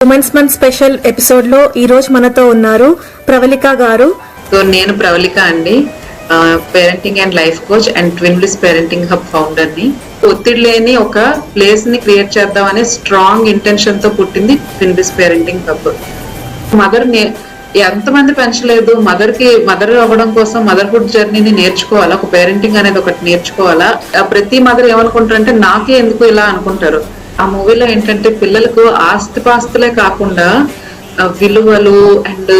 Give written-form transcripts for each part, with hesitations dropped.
Women's month special episode లో ఈ రోజు మనతో ఉన్నారు ప్రవళిక గారు. సో నేను ప్రవళిక అండి, parenting and life coach and twin bliss parenting hub founder ని. ఒత్తిడి లేని ఒక ప్లేస్ ని క్రియేట్ చేద్దాం అనే స్ట్రాంగ్ ఇంటెన్షన్ తో పుట్టింది twin bliss parenting hub. Mother ఎంతమంది పెంచలేదు, మదర్ అవ్వడం కోసం మదర్హుడ్ జర్నీని నేర్చుకోవాలా, ఒక పేరెంటింగ్ అనేది ఒకటి నేర్చుకోవాలా. ప్రతి మదర్ ఏమనుకుంటారంటే నాకే ఎందుకు ఇలా అనుకుంటారు. ఆ మూవీలో ఏంటంటే పిల్లలకు ఆస్తిపాస్తులే కాకుండా విలువలు అండ్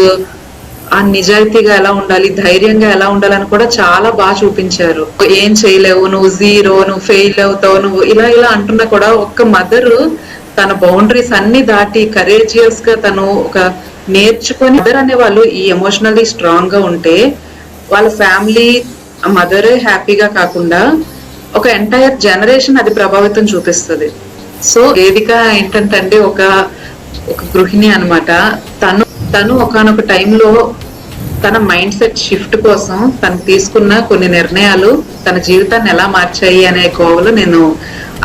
ఆ నిజాయితీగా ఎలా ఉండాలి, ధైర్యంగా ఎలా ఉండాలని కూడా చాలా బాగా చూపించారు. ఏం చేయలేవు, నువ్వు జీరో, నువ్వు ఫెయిల్ అవుతావు, నువ్వు ఇలా అంటున్నా కూడా ఒక్క మదర్ తన బౌండరీస్ అన్ని దాటి కరేజియస్ గా తను ఒక నేర్చుకొని, మదర్ అనే వాళ్ళు ఈ ఎమోషనల్లీ స్ట్రాంగ్ గా ఉంటే వాళ్ళ ఫ్యామిలీ మదరే హ్యాపీగా కాకుండా ఒక ఎంటైర్ జనరేషన్ అది ప్రభావితం చూపిస్తుంది. సో వేదిక ఏంటంటే ఒక గృహిణి అనమాట. తను ఒకానొక టైంలో తన మైండ్ సెట్ షిఫ్ట్ కోసం తను తీసుకున్న కొన్ని నిర్ణయాలు తన జీవితాన్ని ఎలా మార్చాయి అనే కోవలో నేను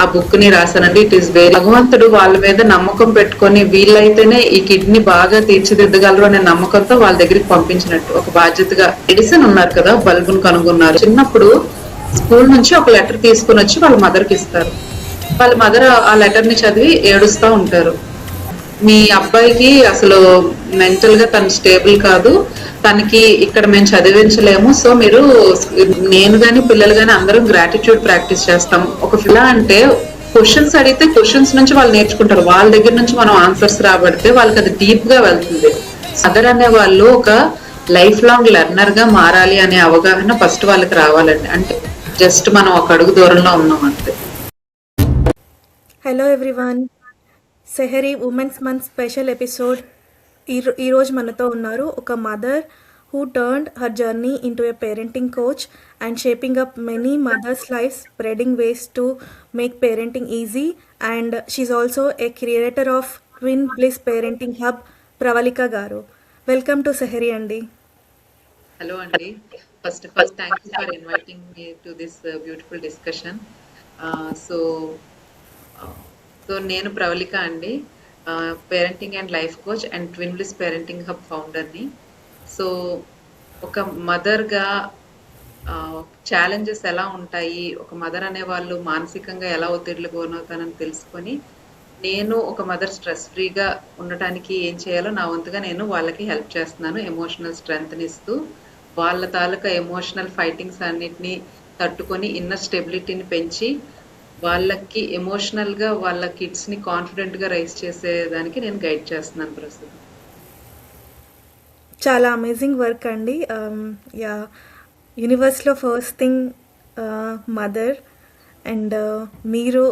ఆ బుక్ ని రాశానండి. ఇట్ ఈస్ వెరీ, భగవంతుడు వాళ్ళ మీద నమ్మకం పెట్టుకొని వీళ్ళైతేనే ఈ కిడ్నీ బాగా తీర్చిదిద్దగలరు అనే నమ్మకంతో వాళ్ళ దగ్గరికి పంపించినట్టు ఒక బాధ్యతగా. ఎడిసన్ ఉన్నారు కదా, బల్బును కనుగొన్నారు. చిన్నప్పుడు స్కూల్ నుంచి ఒక లెటర్ తీసుకుని వచ్చి వాళ్ళ మదర్ కి ఇస్తారు. వాళ్ళ మదర్ ఆ లెటర్ ని చదివి ఏడుస్తూ ఉంటారు. మీ అబ్బాయికి అసలు మెంటల్ గా తను స్టేబుల్ కాదు, తనకి ఇక్కడ మేము చదివించలేము, సో మీరు, నేను గాని పిల్లలు గాని అందరం గ్రాటిట్యూడ్ ప్రాక్టీస్ చేస్తాం. ఒక ఫిలా అంటే క్వశ్చన్స్ అడిగితే క్వశ్చన్స్ నుంచి వాళ్ళు నేర్చుకుంటారు, వాళ్ళ దగ్గర నుంచి మనం ఆన్సర్స్ రాబడితే వాళ్ళకి అది డీప్ గా వెళ్తుంది. మదర్ అనే వాళ్ళు ఒక లైఫ్ లాంగ్ లెర్నర్ గా మారాలి అనే అవగాహన ఫస్ట్ వాళ్ళకి రావాలండి. అంటే జస్ట్ మనం ఒక అడుగు దూరంలో ఉన్నాం అంతే. Hello everyone, Sehari women's month special episode. ఈరోజు మనతో ఉన్నారు ఒక mother who turned her journey into a parenting coach and shaping up many mothers life, spreading ways to make parenting easy, and she also a creator of twin bliss parenting hub, Pravalika గారు. Welcome to Sehari అండి. Hello అండి, first of all thank you for inviting me to this beautiful discussion. So నేను ప్రవళిక అండి, parenting and life coach and twin bliss parenting hub ఫౌండర్ని. So ఒక మదర్గా challenges ఎలా ఉంటాయి, ఒక మదర్ అనే వాళ్ళు మానసికంగా ఎలా ఒత్తిడికి గురవుతానని తెలుసుకొని, నేను ఒక మదర్ స్ట్రెస్ ఫ్రీగా ఉండటానికి ఏం చేయాలో నా వంతుగా నేను వాళ్ళకి హెల్ప్ చేస్తున్నాను. ఎమోషనల్ స్ట్రెంగ్త్ని ఇస్తూ వాళ్ళ తాలూకా ఎమోషనల్ ఫైటింగ్స్ అన్నిటిని తట్టుకొని ఇన్నర్ స్టెబిలిటీని పెంచి వాళ్ళకి ఎమోషనల్ గా వాళ్ళ కిడ్స్ ని కాన్ఫిడెంట్ గా రైజ్ చేసేదానికి నేను గైడ్ చేస్తున్నాను ప్రస్తుతం. చాలా అమేజింగ్ వర్క్ అండి. యా, యూనివర్స్లో ఫస్ట్ థింగ్ మదర్, అండ్ మీరు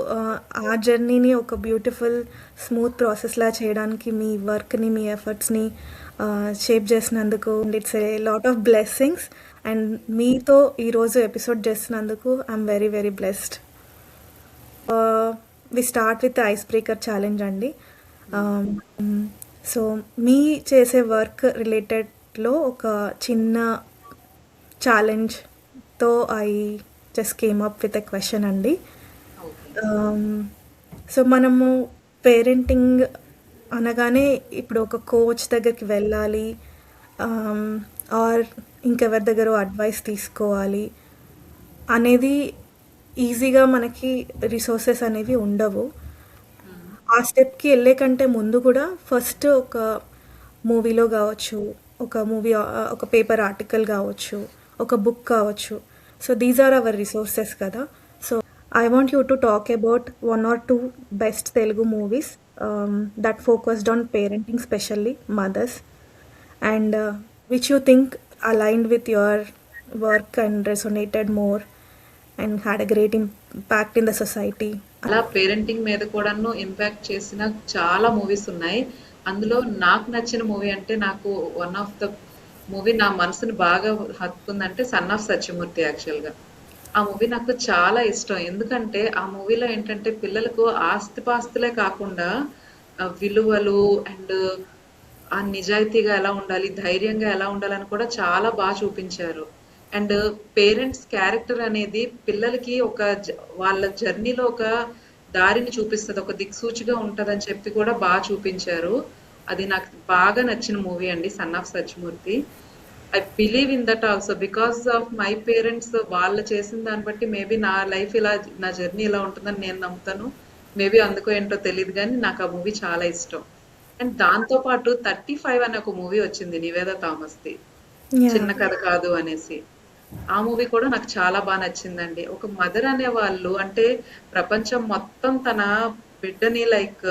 ఆ జర్నీని ఒక బ్యూటిఫుల్ స్మూత్ ప్రాసెస్లా చేయడానికి మీ వర్క్ని, మీ ఎఫర్ట్స్ని షేప్ చేసినందుకు it's a lot of blessings. And మీతో ఈరోజు ఎపిసోడ్ చేసినందుకు I'm very very blessed. We start with ice breaker challenge అండి. సో మీ చేసే వర్క్ రిలేటెడ్లో ఒక చిన్న ఛాలెంజ్తో I just came up with a question అండి. సో మనము పేరెంటింగ్ అనగానే ఇప్పుడు ఒక కోచ్ దగ్గరికి వెళ్ళాలి, ఆర్ ఇంకెవరి దగ్గర అడ్వైస్ తీసుకోవాలి అనేది ఈజీగా మనకి రిసోర్సెస్ అనేవి ఉండవు. ఆ స్టెప్కి వెళ్ళే కంటే ముందు కూడా ఫస్ట్ ఒక మూవీలో కావచ్చు, ఒక పేపర్ ఆర్టికల్ కావచ్చు, ఒక బుక్ కావచ్చు. So these are our resources కదా. So I want you to talk about 1 or 2 best Telugu movies that focused on parenting, specially mothers, and which you think aligned with your work and resonated more and had a great impact in the society. అలా parenting మీద కూడాను impact చేసిన చాలా movies ఉన్నాయి. అందులో నాకు నచ్చిన movie అంటే, నాకు వన్ ఆఫ్ ద మూవీ నా మనసుని బాగా హత్తుకుందంటే సన్ ఆఫ్ సత్యమూర్తి. యాక్చువల్గా ఆ మూవీ నాకు చాలా ఇష్టం. ఎందుకంటే ఆ మూవీలో ఏంటంటే పిల్లలకు ఆస్తిపాస్తులే కాకుండా విలువలు అండ్ ఆ నిజాయితీగా ఎలా ఉండాలి, ధైర్యంగా ఎలా ఉండాలని కూడా చాలా బాగా చూపించారు. అండ్ పేరెంట్స్ క్యారెక్టర్ అనేది పిల్లలకి వాళ్ళ జర్నీలో ఒక దారిని చూపిస్తది. ఒక దిక్సూచిగా ఉంటదని చెప్పి కూడా చూపించారు. అది నాకు బాగా నచ్చిన మూవీ అండి 'sun of Satyamurthy'. I believe in that also because of my parents వాళ్ళు చేసిన దాన్ని బట్టి మేబీ నా లైఫ్ ఇలా నా జర్నీ ఇలా ఉంటుందని నేను నమ్ముతాను. మేబీ అందుకో ఏంటో తెలియదు కానీ నాకు ఆ మూవీ చాలా ఇష్టం. అండ్ దాంతో పాటు 35 అనే ఒక మూవీ వచ్చింది నివేదా థామస్‌ది. యాహ్! చిన్న కథ కాదు అనేసి. ఆ మూవీ కూడా నాకు చాలా నచ్చిందండి. ఒక మదర్ అనేవాళ్ళు అంటే ప్రపంచం మొత్తం తన బిడ్డని లైక్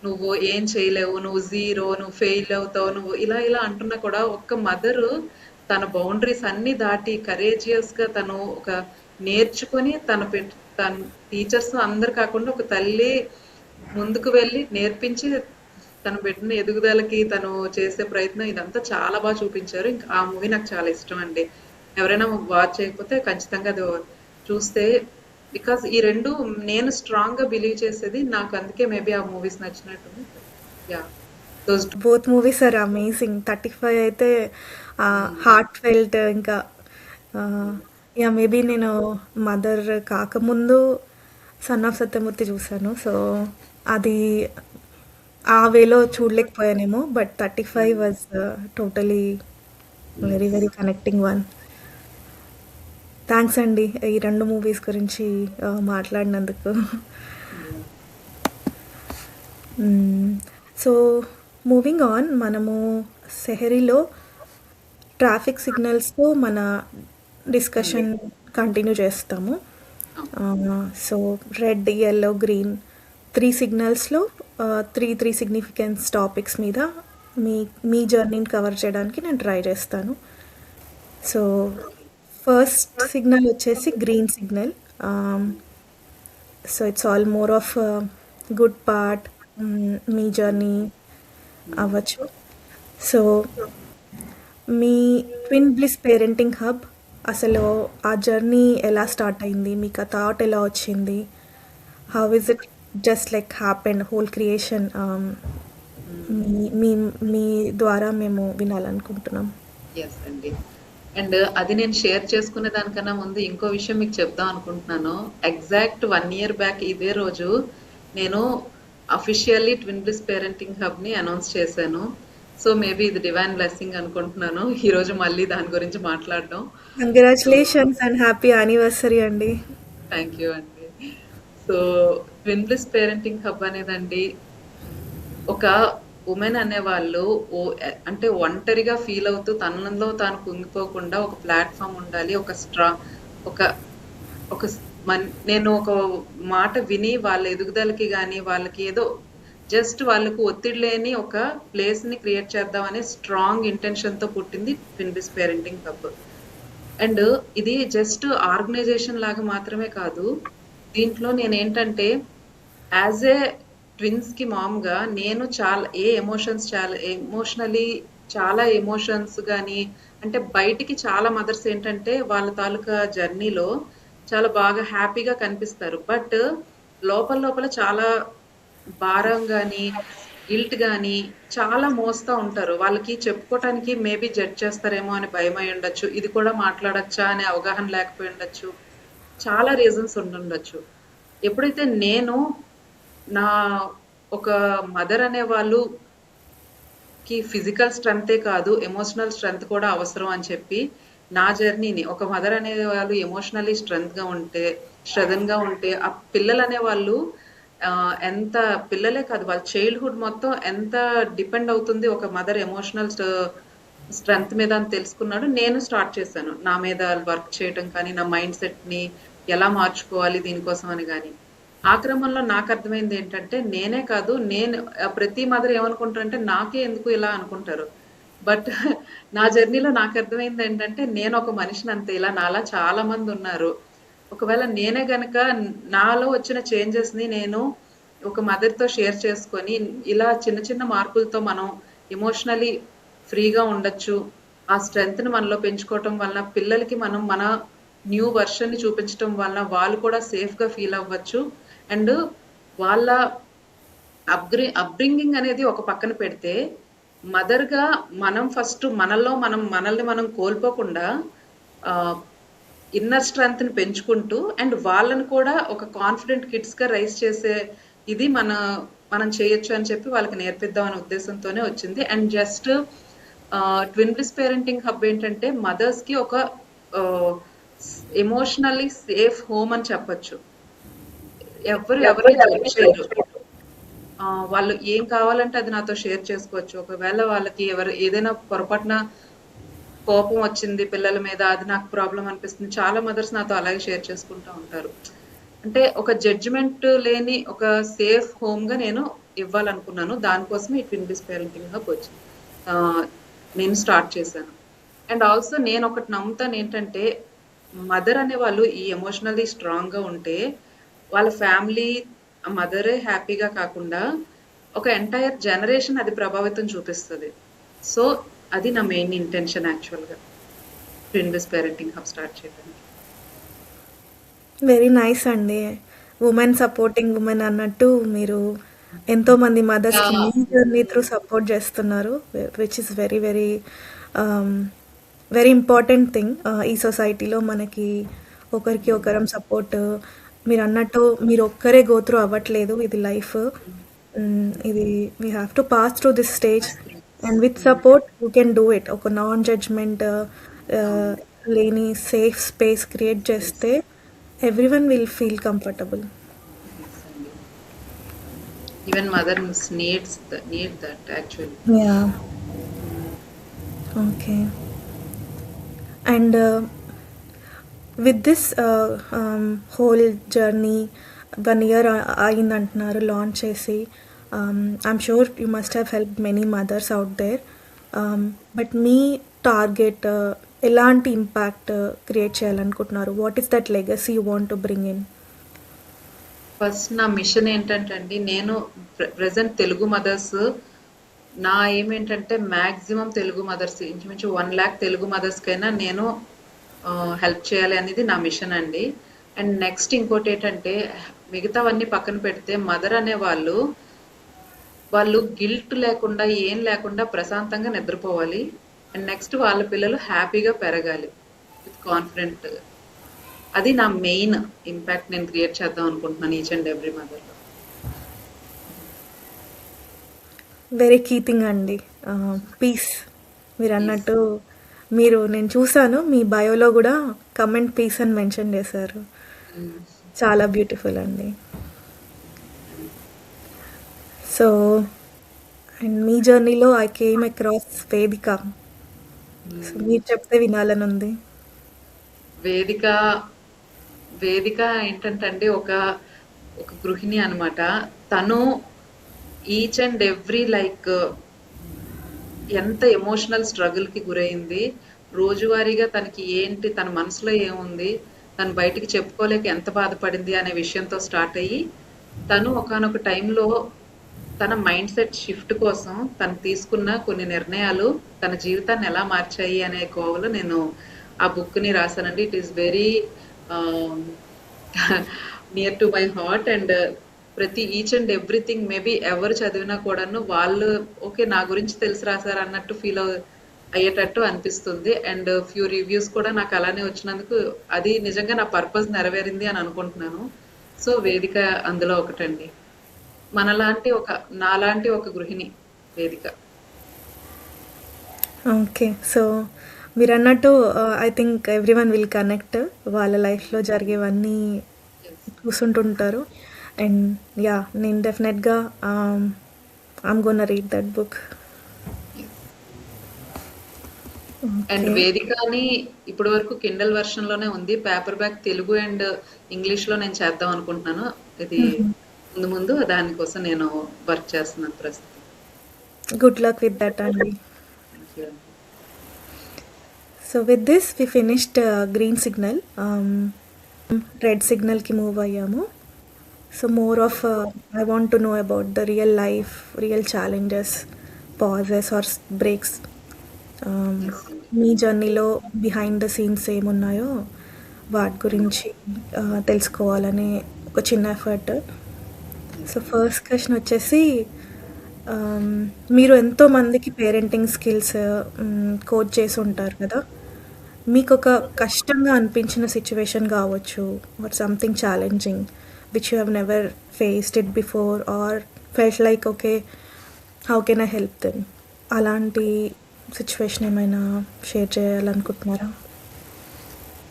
నువ్వు ఏం చేయలేవు, నువ్వు జీరో, నువ్వు ఫెయిల్ అవుతావు, నువ్వు ఇలా ఇలా అంటున్నా కూడా ఒక్క మదరు తన బౌండరీస్ అన్ని దాటి కరేజియస్ గా తను ఒక నేర్చుకొని తన టీచర్స్ అందరు కాకుండా ఒక తల్లి ముందుకు వెళ్ళి నేర్పించి తన బిడ్డని ఎదుగుదలకి తను చేసే ప్రయత్నం ఇదంతా చాలా చూపించారు. ఇంకా ఆ మూవీ నాకు చాలా ఇష్టం అండి. ఎవరైనా వాచ్ చేయకపోతే ఖచ్చితంగా అది చూస్తే బికాస్ ఈ రెండు నేను స్ట్రాంగ్ గా బిలీవ్ చేసేది నాకు అందుకే మేబీ ఆ మూవీస్ నచ్చినట్టుంది. Yeah those both movies are amazing. 35 అయితే హార్ట్ ఫెల్ట్ ఇంకా యా మేబీ నేను మదర్ కాకముందు సన్ ఆఫ్ సత్యమూర్తి చూశాను. సో అది ఆ వేలో చూడలేకపోయానేమో. But 35 was totally very yes very connecting one. Thanks అండి ఈ రెండు మూవీస్ గురించి మాట్లాడినందుకు. సో మూవింగ్ ఆన్, మనము సెహరీలో ట్రాఫిక్ సిగ్నల్స్తో మన డిస్కషన్ కంటిన్యూ చేస్తాము. So red, yellow, green 3 సిగ్నల్స్లో 3 significance topics మీద మీ జర్నీని కవర్ చేయడానికి నేను ట్రై చేస్తాను. సో ఫస్ట్ సిగ్నల్ వచ్చేసి green signal. So it's all more of good part me journey అవ్వచ్చు. సో మీ ట్విన్ బ్లిస్ పేరెంటింగ్ హబ్ అసలు ఆ జర్నీ ఎలా స్టార్ట్ అయింది, మీకు ఆ థాట్ ఎలా వచ్చింది, how is it just like happened whole creation, మీ మీ మీ ద్వారా మేము వినాలనుకుంటున్నాం. ఎస్ అండి. అండ్ అది నేను షేర్ చేసుకునే దానికన్నా ముందు ఇంకో విషయం మీకు చెప్దాం అనుకుంటున్నాను. ఎగ్జాక్ట్ 1 year బ్యాక్ ఇదే రోజు నేను officially twin bliss parenting hub ని అనౌన్స్ చేశాను. సో మేబీ ఇది డివైన్ బ్లెస్సింగ్ అనుకుంటున్నాను ఈ రోజు మళ్ళీ దాని గురించి మాట్లాడడం. So congratulations and happy anniversary అండి. థ్యాంక్ యూ అండి. So twin bliss parenting hub అనేదండి ఒక ఉమెన్ అనేవాళ్ళు అంటే ఒంటరిగా ఫీల్ అవుతూ తనలో తాను కుంగిపోకుండా ఒక ప్లాట్ఫామ్ ఉండాలి. ఒక ఒక నేను ఒక మాట విని వాళ్ళ ఎదుగుదలకి కానీ వాళ్ళకి ఏదో జస్ట్ వాళ్ళకు ఒత్తిడి లేని ఒక ప్లేస్ ని క్రియేట్ చేద్దామనే స్ట్రాంగ్ ఇంటెన్షన్ తో పుట్టింది twin bliss parenting hub. And ఇది జస్ట్ ఆర్గనైజేషన్ లాగా మాత్రమే కాదు. దీంట్లో నేనేంటంటే యాజ్ ఏ ట్విన్స్ కి మామ్గా నేను చాలా ఎమోషన్స్ కానీ అంటే బయటికి చాలా మదర్స్ ఏంటంటే వాళ్ళ తాలూకా జర్నీలో చాలా బాగా హ్యాపీగా కనిపిస్తారు. బట్ లోపల లోపల చాలా భారం గాని గిల్ట్ గాని చాలా మోస్తా ఉంటారు. వాళ్ళకి చెప్పుకోవటానికి మేబీ జడ్జ్ చేస్తారేమో అని భయం అయి ఉండొచ్చు. ఇది కూడా మాట్లాడొచ్చా అనే అవగాహన లేకపోయి ఉండొచ్చు. చాలా రీజన్స్ ఉండుండొచ్చు. ఎప్పుడైతే నేను నా ఒక మదర్ అనే వాళ్ళుకి ఫిజికల్ స్ట్రెంగ్తే కాదు ఎమోషనల్ స్ట్రెంగ్త్ కూడా అవసరం అని చెప్పి నా జర్నీని ఒక మదర్ అనే వాళ్ళు ఎమోషనల్లీ స్ట్రెంగ్త్ గా ఉంటే ఆ పిల్లలు అనే వాళ్ళు ఎంత పిల్లలే కాదు వాళ్ళ చైల్డ్హుడ్ మొత్తం ఎంత డిపెండ్ అవుతుంది ఒక మదర్ ఎమోషనల్ స్ట్రెంగ్త్ మీద అని తెలుసుకున్నాడు. నేను స్టార్ట్ చేశాను నా మీద వర్క్ చేయటం కానీ నా మైండ్ సెట్ ని ఎలా మార్చుకోవాలి దీనికోసం అని కానీ. ఆ క్రమంలో నాకు అర్థమైంది ఏంటంటే నేనే కాదు ప్రతి మదర్ ఏమనుకుంటారంటే నాకే ఎందుకు ఇలా అనుకుంటారు. బట్ నా జర్నీలో నాకు అర్థమైంది ఏంటంటే నేను ఒక మనిషిని అంతే, ఇలా నాలా చాలా మంది ఉన్నారు. ఒకవేళ నేనే గనక నాలో వచ్చిన చేంజెస్ ని నేను ఒక మదర్ తో షేర్ చేసుకొని ఇలా చిన్న చిన్న మార్పులతో మనం ఎమోషనలీ ఫ్రీగా ఉండొచ్చు. ఆ స్ట్రెంగ్త్ ని మనలో పెంచుకోవటం వలన పిల్లలకి మనం మన న్యూ వర్షన్ ని చూపించడం వలన వాళ్ళు కూడా సేఫ్ గా ఫీల్ అవ్వచ్చు. అండ్ వాళ్ళ అప్బ్రింగింగ్ అనేది ఒక పక్కన పెడితే మదర్ గా మనం ఫస్ట్ మనల్ని మనం కోల్పోకుండా ఇన్నర్ స్ట్రెంగ్త్‌ని పెంచుకుంటూ అండ్ వాళ్ళని కూడా ఒక కాన్ఫిడెంట్ కిడ్స్‌గా రైజ్ చేసే ఇది మనం చేయొచ్చు అని చెప్పి వాళ్ళకి నేర్పిద్దాం అనే ఉద్దేశంతోనే వచ్చింది. And just twin bliss parenting hub ఏంటంటే మదర్స్‌కి ఒక ఆహ్, ఎమోషనల్లీ సేఫ్ హోమ్ అని చెప్పొచ్చు. ఎవ్వరు ఎవరిని జడ్జ్ చేయరు. వాళ్ళు ఏం కావాలంటే అది నాతో షేర్ చేసుకోవచ్చు. ఒకవేళ వాళ్ళకి ఏదైనా పొరపాటున కోపం వచ్చింది పిల్లల మీద, అది నాకు ప్రాబ్లమ్ అనిపిస్తుంది. చాలా మదర్స్ నాతో అలాగే షేర్ చేసుకుంటా ఉంటారు. అంటే ఒక జడ్జిమెంట్ లేని ఒక సేఫ్ హోమ్‌గా నేను ఇవ్వాలనుకున్నాను. దానికోసమే ఈ ట్విన్ బ్లిస్ పేరెంటింగ్ హబ్ వచ్చింది. ఆహ్, నేను స్టార్ట్ చేశాను. అండ్ ఆల్సో నేనొకటి నమ్ముతానేంటంటే, మదర్ అనేవాళ్ళు ఈ ఎమోషనల్లీ స్ట్రాంగ్‌గా ఉంటే, వాళ్ళ ఫ్యామిలీ, మదరే హ్యాపీగా కాకుండా, ఒక ఎంటైర్ జనరేషన్ అది ప్రభావితం చూపిస్తది. సో, అది నా మెయిన్ ఇంటెన్షన్ యాక్చువల్‌గా. Twin bliss parenting hub start చేయడానికి. వెరీ నైస్ అండి. వుమెన్ సపోర్టింగ్ వుమెన్ అన్నట్టు మీరు ఎంతోమంది మదర్స్‌కి యాహ్! మీ జర్నీ త్రూ సపోర్ట్ చేస్తున్నారు. Which is very very very important thing. ఈ సొసైటీలో మనకి ఒకరికి ఒకరం సపోర్ట్. మీరు అన్నట్టు మీరు ఒక్కరే గో త్రూ అవ్వట్లేదు. ఇది లైఫ్. ఇది we have to pass through this stage and with support you can do it. ఒక నాన్ జడ్జ్మెంట్ లేని సేఫ్ స్పేస్ క్రియేట్ చేస్తే everyone will feel comfortable. Even mothers need that actually. Yeah. Okay. And with this whole journey 1 year అయిందంటున్నారు launch చేసి. I'm sure you must have help many mothers out there. But మీ target ఎలాంటి impact create చేయాలనుకుంటున్నారు? What is that legacy you want to bring in? First నా machine ఏంటంటే అండి, నేను present Telugu mothers, నా ఎయిమ్ ఏంటంటే మాక్సిమం తెలుగు మదర్స్, ఇంచుమించు 1,00,000 తెలుగు మదర్స్కైనా నేను హెల్ప్ చేయాలి అనేది నా మిషన్ అండి. అండ్ నెక్స్ట్ ఇంకోటి ఏంటంటే, మిగతావన్నీ పక్కన పెడితే మదర్ అనే వాళ్ళు గిల్ట్ లేకుండా ఏం లేకుండా ప్రశాంతంగా నిద్రపోవాలి. అండ్ నెక్స్ట్ వాళ్ళ పిల్లలు హ్యాపీగా పెరగాలి విత్ కాన్ఫిడెంట్. అది నా మెయిన్ ఇంపాక్ట్ నేను క్రియేట్ చేద్దాం అనుకుంటున్నాను ఈచ్ అండ్ ఎవ్రీ మదర్లో. వెరీ కీ థింగ్ అండి. పీస్. మీరు అన్నట్టు నేను చూసాను మీ బయోలో కూడా కమెంట్ పీస్ అని మెన్షన్ చేశారు. చాలా బ్యూటిఫుల్ అండి. సో అండ్ మీ జర్నీలో ఐ కేమ్ అక్రాస్ వేదిక. సో మీరు చెప్తే వినాలని ఉంది. వేదిక వేదిక ఏంటంటే అండి, ఒక గృహిణి అన్నమాట. తను ఈచ్ అండ్ ఎవ్రీ లైక్ ఎంత ఎమోషనల్ స్ట్రగుల్ కి గురైంది, రోజువారీగా తనకి ఏంటి, తన మనసులో ఏముంది, తను బయటికి చెప్పుకోలేక ఎంత బాధపడింది అనే విషయంతో స్టార్ట్ అయ్యి, తను ఒకానొక టైంలో తన మైండ్ సెట్ షిఫ్ట్ కోసం తను తీసుకున్న కొన్ని నిర్ణయాలు తన జీవితాన్ని ఎలా మార్చాయి అనే కోవలో నేను ఆ బుక్ ని రాశానండి. It is very near to my heart. And ప్రతి ఈచ్ అండ్ ఎవ్రీథింగ్ మేబీ ఎవరు చదివినా కూడాను వాళ్ళు ఓకే నా గురించి తెలిసి రాశారు అన్నట్టు ఫీల్ అయ్యేటట్టు అనిపిస్తుంది. అండ్ ఫ్యూ రివ్యూస్ కూడా నాకు అలానే వచ్చినందుకు అది నిజంగా నా పర్పస్ నెరవేరింది అని అనుకుంటున్నాను. సో వేదిక అందులో ఒకటండి. నాలాంటి ఒక గృహిణి వేదిక. ఓకే. సో మీరు అన్నట్టు I think everyone will connect. వాళ్ళ లైఫ్లో జరిగేవన్నీ చూసుంటుంటారు. అండ్ యా, నేను డెఫినెట్గా I'm gonna read that book. And వేదికని ఇప్పటి వరకు కిండల్ వెర్షన్ లోనే ఉంది. Paperback Telugu and English లో నేను చేద్దాం అనుకుంటున్నాను. ఇది ముందు దానికోసం నేను వర్క్ చేస్తున్నాను ప్రస్తుతం. గుడ్ లక్ విత్ దట్ అండి. So with this we finished green signal. Red సిగ్నల్కి మూవ్ అయ్యాము. So more of I want to know about the real life, real challenges, pauses or breaks. మీ జర్నీలో బిహైండ్ ద సీన్స్ ఏమున్నాయో వాటి గురించి తెలుసుకోవాలనే ఒక చిన్న ఎఫర్ట్. సో ఫస్ట్ క్వశ్చన్ వచ్చేసి, మీరు ఎంతోమందికి పేరెంటింగ్ స్కిల్స్ కోచ్ చేసి ఉంటారు కదా. మీకొక కష్టంగా అనిపించిన సిట్యుయేషన్ కావచ్చు or something challenging which you have never faced it before or felt like okay how can I help them అలాంటి సిచ్యువేషన్ ఏమైనా షేర్ చేయాలనుకుంటున్నారా?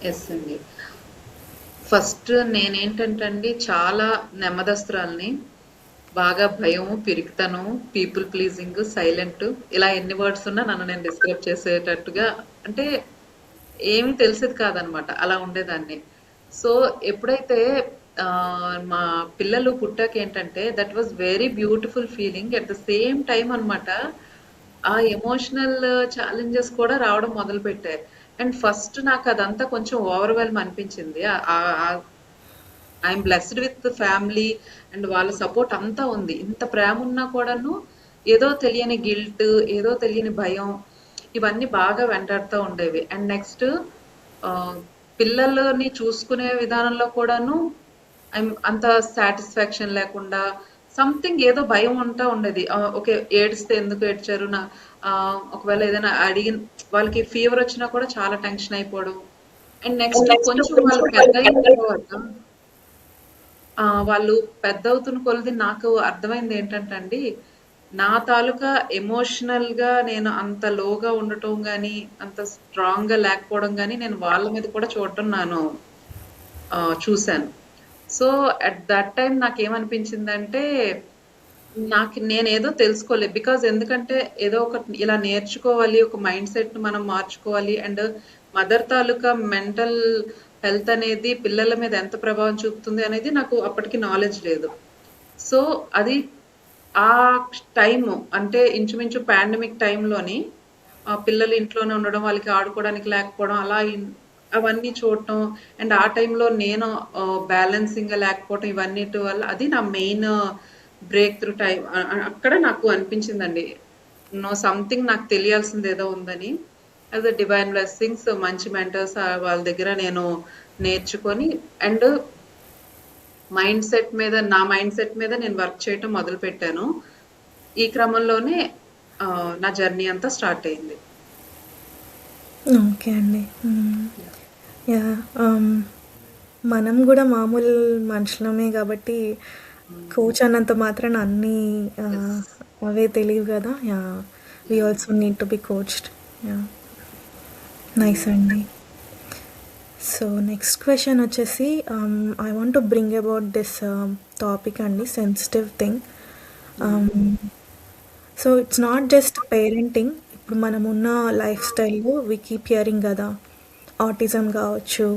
ఎస్ అండి. ఫస్ట్ నేనేంటంటే అండి, చాలా నెమ్మదస్తురాల్ని. బాగా భయం, పిరికితనం, పీపుల్ ప్లీజింగ్, సైలెంట్, ఇలా ఎన్ని వర్డ్స్ ఉన్నా నన్ను నేను డిస్క్రైబ్ చేసేటట్టుగా, అంటే ఏమీ తెలిసేది కాదనమాట. అలా ఉండేదాన్ని. సో ఎప్పుడైతే మా పిల్లలు పుట్టాక ఏంటంటే that was very beautiful feeling. At the same time అనమాట ఆ ఎమోషనల్ ఛాలెంజెస్ కూడా రావడం మొదలు పెట్టాయి. అండ్ ఫస్ట్ నాకు అదంతా కొంచెం ఓవర్‌వెల్మ్ అనిపించింది. I'm blessed with family and వాళ్ళ సపోర్ట్ అంతా ఉంది. ఇంత ప్రేమ ఉన్నా కూడాను ఏదో తెలియని గిల్ట్, ఏదో తెలియని భయం, ఇవన్నీ బాగా వెంటాడుతూ ఉండేవి. అండ్ నెక్స్ట్ పిల్లలని చూసుకునే విధానంలో కూడాను అంత సాటిస్ఫాక్షన్ లేకుండా సంథింగ్ ఏదో భయం ఉంటా ఉండేది. ఓకే, ఏడిస్తే ఎందుకు ఏడ్చారు, ఒకవేళ ఏదైనా అడిగిన వాళ్ళకి ఫీవర్ వచ్చినా కూడా చాలా టెన్షన్ అయిపోవడం. అండ్ నెక్స్ట్ కొంచెం వాళ్ళు పెద్ద అయిన తర్వాత వాళ్ళు పెద్ద అవుతున్న కొలది నాకు అర్థమైంది ఏంటంటే అండి, నా తాలూకా ఎమోషనల్ గా నేను అంత లోగా ఉండటం గానీ, అంత స్ట్రాంగ్ గా లేకపోవడం గానీ, నేను వాళ్ళ మీద కూడా చూడటం నేను చూశాను. సో అట్ దట్ టైం నాకేమనిపించిందంటే, నాకు నేనేదో తెలుసుకోలేదు. బికాజ్ ఎందుకంటే ఏదో ఒకటి ఇలా నేర్చుకోవాలి, ఒక మైండ్ సెట్ మనం మార్చుకోవాలి. And mother taluka mental health అనేది పిల్లల మీద ఎంత ప్రభావం చూపుతుంది అనేది నాకు అప్పటికి నాలెడ్జ్ లేదు. సో అది ఆ టైము అంటే ఇంచుమించు పాండమిక్ టైంలోని పిల్లలు ఇంట్లోనే ఉండడం, వాళ్ళకి ఆడుకోవడానికి లేకపోవడం, అలా అవన్నీ చూడటం. అండ్ ఆ టైంలో నేను బ్యాలెన్సింగ్ లేకపోవటం, ఇవన్నిటి వల్ల అది నా మెయిన్ బ్రేక్ త్రూ టైం. అక్కడ నాకు అనిపించిందండి, సంథింగ్ నాకు తెలియాల్సింది ఏదో ఉందని. యాజ్ అ డివైన్ బ్లెస్సింగ్స్, మంచి మెంటర్స్ వాళ్ళ దగ్గర నేను నేర్చుకొని, అండ్ నా మైండ్ సెట్ మీద నేను వర్క్ చేయటం మొదలు పెట్టాను. ఈ క్రమంలోనే నా జర్నీ అంతా స్టార్ట్ అయింది. ఓకే అండి. యా మనం కూడా మామూలు మనుషులమే కాబట్టి కోచ్ అన్నంత మాత్రాన అన్నీ అవే తెలియవు కదా. Yeah, we also need to be coached. Yeah, nice అండి. సో నెక్స్ట్ క్వశ్చన్ వచ్చేసి I want to bring about this topic అండి, sensitive thing. So it's not just parenting. ఇప్పుడు మనం ఉన్న లైఫ్ స్టైల్లో వీ కీప్ హియరింగ్ కదా, ఆటిజం కావచ్చు,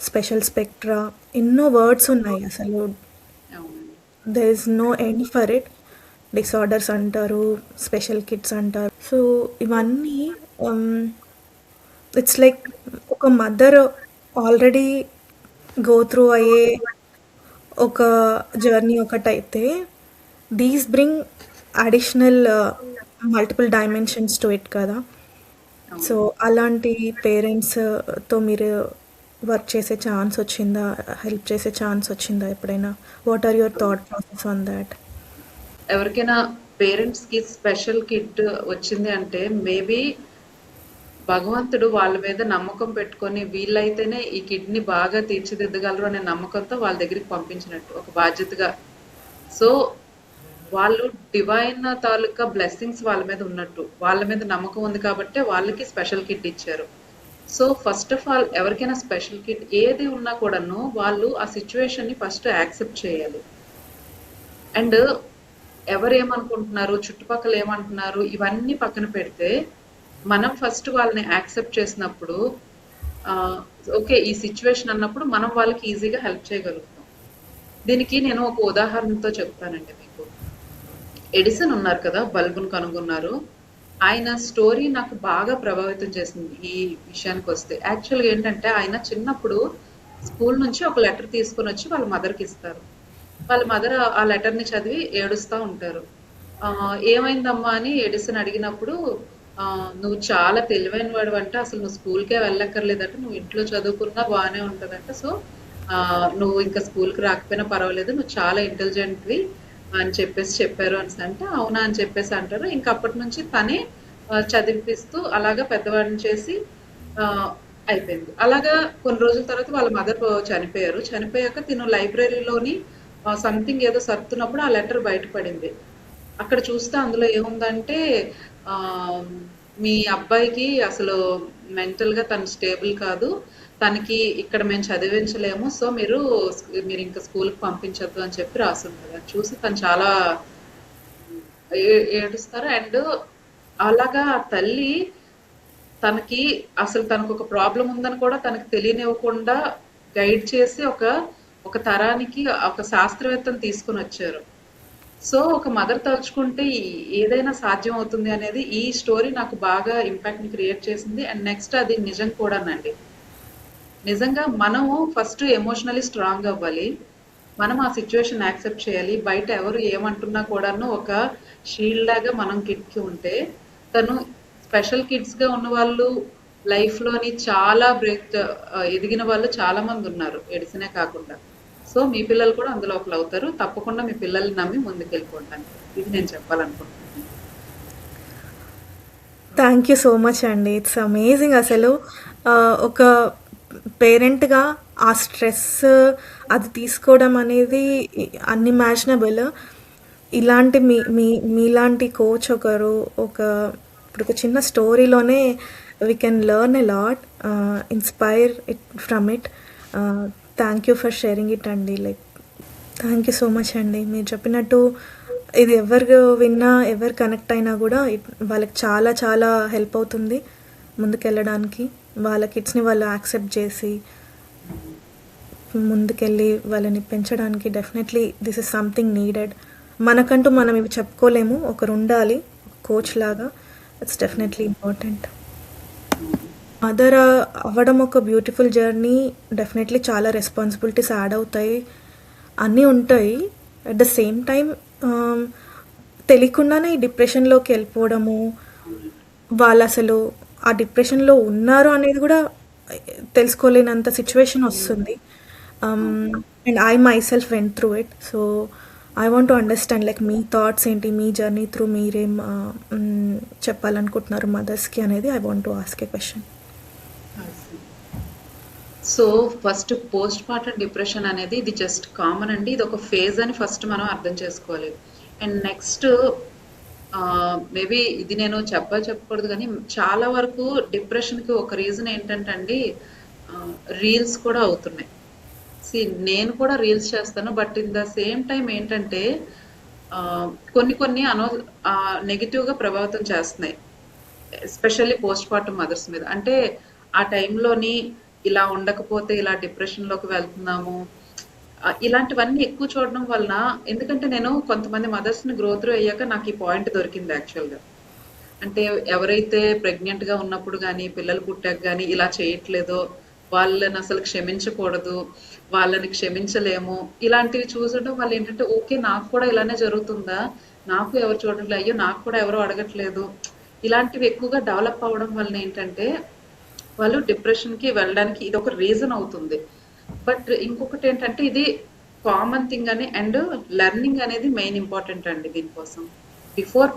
special spectra, ఎన్నో వర్డ్స్ ఉన్నాయి. అసలు there is no end for it. Disorders అంటారు, స్పెషల్ కిడ్స్ అంటారు. సో ఇవన్నీ ఇట్స్ లైక్ ఒక మదర్ ఆల్రెడీ గో త్రూ అయ్యే ఒక జర్నీ ఒకటైతే, these bring additional multiple dimensions to it కదా. సో అలాంటి పేరెంట్స్తో మీరు వర్క్ చేసే ఛాన్స్ వచ్చిందా, హెల్ప్ చేసే ఛాన్స్ వచ్చిందా ఎప్పుడైనా? What are your thought process on that? ఎవరికైనా పేరెంట్స్ కి స్పెషల్ కిడ్ వచ్చింది అంటే మేబీ భగవంతుడు వాళ్ళ మీద నమ్మకం పెట్టుకొని వీళ్ళైతేనే ఈ కిడ్ని బాగా తీర్చిదిద్దగలరు అనే నమ్మకంతో వాళ్ళ దగ్గరికి పంపించినట్టు, ఒక బాధ్యతగా. సో వాళ్ళు డివైన్ తాలూకా బ్లెస్సింగ్స్ వాళ్ళ మీద ఉన్నట్టు, వాళ్ళ మీద నమ్మకం ఉంది కాబట్టి వాళ్ళకి స్పెషల్ కిట్ ఇచ్చారు. సో ఫస్ట్ ఆఫ్ ఆల్ ఎవరికైనా స్పెషల్ కిట్ ఏది ఉన్నా కూడాను వాళ్ళు ఆ సిచ్యువేషన్ని ఫస్ట్ యాక్సెప్ట్ చేయాలి. అండ్ ఎవరు ఏమనుకుంటున్నారు, చుట్టుపక్కల ఏమంటున్నారు, ఇవన్నీ పక్కన పెడితే మనం ఫస్ట్ వాళ్ళని యాక్సెప్ట్ చేసినప్పుడు, ఓకే ఈ సిచ్యువేషన్ అన్నప్పుడు మనం వాళ్ళకి ఈజీగా హెల్ప్ చేయగలుగుతాం. దీనికి నేను ఒక ఉదాహరణతో చెప్తానండి మీకు. ఎడిసన్ ఉన్నారు కదా, బల్బును కనుగొన్నారు. ఆయన స్టోరీ నాకు బాగా ప్రభావితం చేసింది ఈ విషయానికి వస్తే. యాక్చువల్గా ఏంటంటే ఆయన చిన్నప్పుడు స్కూల్ నుంచి ఒక లెటర్ తీసుకొని వచ్చి వాళ్ళ మదర్కి ఇస్తారు. వాళ్ళ మదర్ ఆ లెటర్ని చదివి ఏడుస్తూ ఉంటారు. ఏమైందమ్మా అని ఎడిసన్ అడిగినప్పుడు, నువ్వు చాలా తెలివైన వాడు అంటే, అసలు నువ్వు స్కూల్కే వెళ్ళక్కర్లేదంటే, నువ్వు ఇంట్లో చదువుకున్నా బాగానే ఉంటుందంట. సో నువ్వు ఇంకా స్కూల్కి రాకపోయినా పర్వాలేదు, నువ్వు చాలా ఇంటెలిజెంట్వి అని చెప్పేసి చెప్పారు అని అంటే, అవునా అని చెప్పేసి అంటారు. ఇంకా అప్పటి నుంచి తనే చదివిపిస్తూ అలాగా పెద్దవాడిని చేసి అయిపోయింది. అలాగా కొన్ని రోజుల తర్వాత వాళ్ళ మదర్ చనిపోయారు. చనిపోయాక తిను లైబ్రరీలోని సంథింగ్ ఏదో సర్దుతున్నప్పుడు ఆ లెటర్ బయటపడింది. అక్కడ చూస్తే అందులో ఏముందంటే ఆహ్, మీ అబ్బాయికి అసలు మెంటల్‌గా తను స్టేబుల్ కాదు. తనకి ఇక్కడ మేము చదివించలేము. సో, మీరింక స్కూలుకి పంపించొద్దు అని చెప్పి రాసుంటది. అది చూసి తను చాలా ఏడుస్తారు. అండ్ అలాగా ఆ తల్లి తనకి అసలు తనకొక ప్రాబ్లమ్ ఉందని కూడా తనకి తెలియనివ్వకుండా గైడ్ చేసి ఒక తరానికి ఒక శాస్త్రవేత్తని తీసుకొనొచ్చారు. సో, ఒక మదర్ తలుచుకుంటే ఏదైనా సాధ్యం అవుతుంది అనేది ఈ స్టోరీ నాకు బాగా ఇంపాక్ట్‌ని క్రియేట్ చేసింది. అండ్ నెక్స్ట్ అది నిజం కూడానండి. నిజంగా మనము ఫస్ట్ ఎమోషనల్లీ స్ట్రాంగ్ అవ్వాలి. మనం ఆ సిట్యుయేషన్ యాక్సెప్ట్ చేయాలి. బయట ఎవరు ఏమంటున్నా కూడాను ఒక షీల్డ్ లాగా మనం కిడ్‌కి ఉంటే, తను స్పెషల్ కిడ్స్‌గా ఉన్నవాళ్ళు లైఫ్‌లోని చాలా ఎదిగిన వాళ్ళు చాలా మందున్నారు. ఎడిసినే కాకుండా. సో, మీ పిల్లలు కూడా అందులో ఒకళ్ళవుతారు. తప్పకుండా మీ పిల్లల్ని నమ్మి ముందుకెళ్ళిపోండి. ఇది నేను చెప్పాలనుకుంటున్నాను. థ్యాంక్ యూ సో మచ్ అండి. ఇట్స్ అమేజింగ్ అసలు. ఒక పేరెంట్‌గా ఆ స్ట్రెస్ అది తీసుకోవడం అనేది అన్‌ఇమాజినబుల్. ఇలాంటి మీ మీ మీలాంటి కోచ్ ఒకరు ఇప్పుడు ఒక చిన్న స్టోరీలోనే we can learn a lot, inspire from it. Thank you for sharing it అండి. Like thank you so much అండి. మీరు చెప్పినట్టు ఇది ఎవరు విన్నా, ఎవరు కనెక్ట్ అయినా కూడా వాళ్ళకి చాలా చాలా హెల్ప్ అవుతుంది ముందుకెళ్ళడానికి. వాళ్ళ కిడ్స్ని వాళ్ళు యాక్సెప్ట్ చేసి ముందుకెళ్ళి వాళ్ళని పెంచడానికి definitely this is something needed. మనకంటూ మనం ఇవి చెప్పుకోలేము, ఒకరు ఉండాలి కోచ్ లాగా. It's definitely important. మదర్ అవ్వడం ఒక బ్యూటిఫుల్ జర్నీ. డెఫినెట్లీ చాలా రెస్పాన్సిబిలిటీస్ యాడ్ అవుతాయి, అన్నీ ఉంటాయి. అట్ ద సేమ్ టైం తెలియకుండానే ఈ డిప్రెషన్లోకి వెళ్ళిపోవడము, వాళ్ళు అసలు ఆ డిప్రెషన్లో ఉన్నారు అనేది కూడా తెలుసుకోలేనంత సిచ్యువేషన్ వస్తుంది. And I my self went through it. So I want to understand like me thoughts ఏంటి, మీ జర్నీ త్రూ మీరేం చెప్పాలనుకుంటున్నారు మదర్స్కి అనేది I want to ask a question. So first post partum depression అనేది ఇది జస్ట్ కామన్ అండి. ఇది ఒక ఫేజ్ అని ఫస్ట్ మనం అర్థం చేసుకోవాలి. అండ్ నెక్స్ట్ మేబీ ఇది నేను చెప్పకూడదు కానీ చాలా వరకు డిప్రెషన్కి ఒక రీజన్ ఏంటంటే అండి, రీల్స్ కూడా అవుతున్నాయి. నేను కూడా రీల్స్ చేస్తాను. But in the same time ఏంటంటే కొన్ని నెగిటివ్గా ప్రభావితం చేస్తున్నాయి, ఎస్పెషల్లీ పోస్ట్ పార్టం మదర్స్ మీద. అంటే ఆ టైంలోని ఇలా ఉండకపోతే ఇలా డిప్రెషన్లోకి వెళ్తున్నాము, ఇలాంటివన్నీ ఎక్కువ చూడడం వలన. ఎందుకంటే నేను కొంతమంది మదర్స్ని గ్రో త్రూ అయ్యాక నాకు ఈ పాయింట్ దొరికింది యాక్చువల్గా. అంటే ఎవరైతే ప్రెగ్నెంట్గా ఉన్నప్పుడు కానీ పిల్లలు పుట్టాక కానీ ఇలా చేయట్లేదో వాళ్ళని అసలు క్షమించకూడదు, వాళ్ళని క్షమించలేము, ఇలాంటివి చూసడం వల్ల ఏంటంటే ఓకే నాకు కూడా ఇలానే జరుగుతుందా, నాకు ఎవరు చూడట్లేదు, అయ్యో నాకు కూడా ఎవరు అడగట్లేదు, ఇలాంటివి ఎక్కువగా డెవలప్ అవ్వడం వలన ఏంటంటే వాళ్ళు డిప్రెషన్కి వెళ్ళడానికి ఇది ఒక రీజన్ అవుతుంది. బట్ ఇంకొకటి ఏంటంటే ఇది కామన్ థింగ్ అని. అండ్ లెర్నింగ్ అనేది మెయిన్ ఇంపార్టెంట్ అండి దీనికోసం. బిఫోర్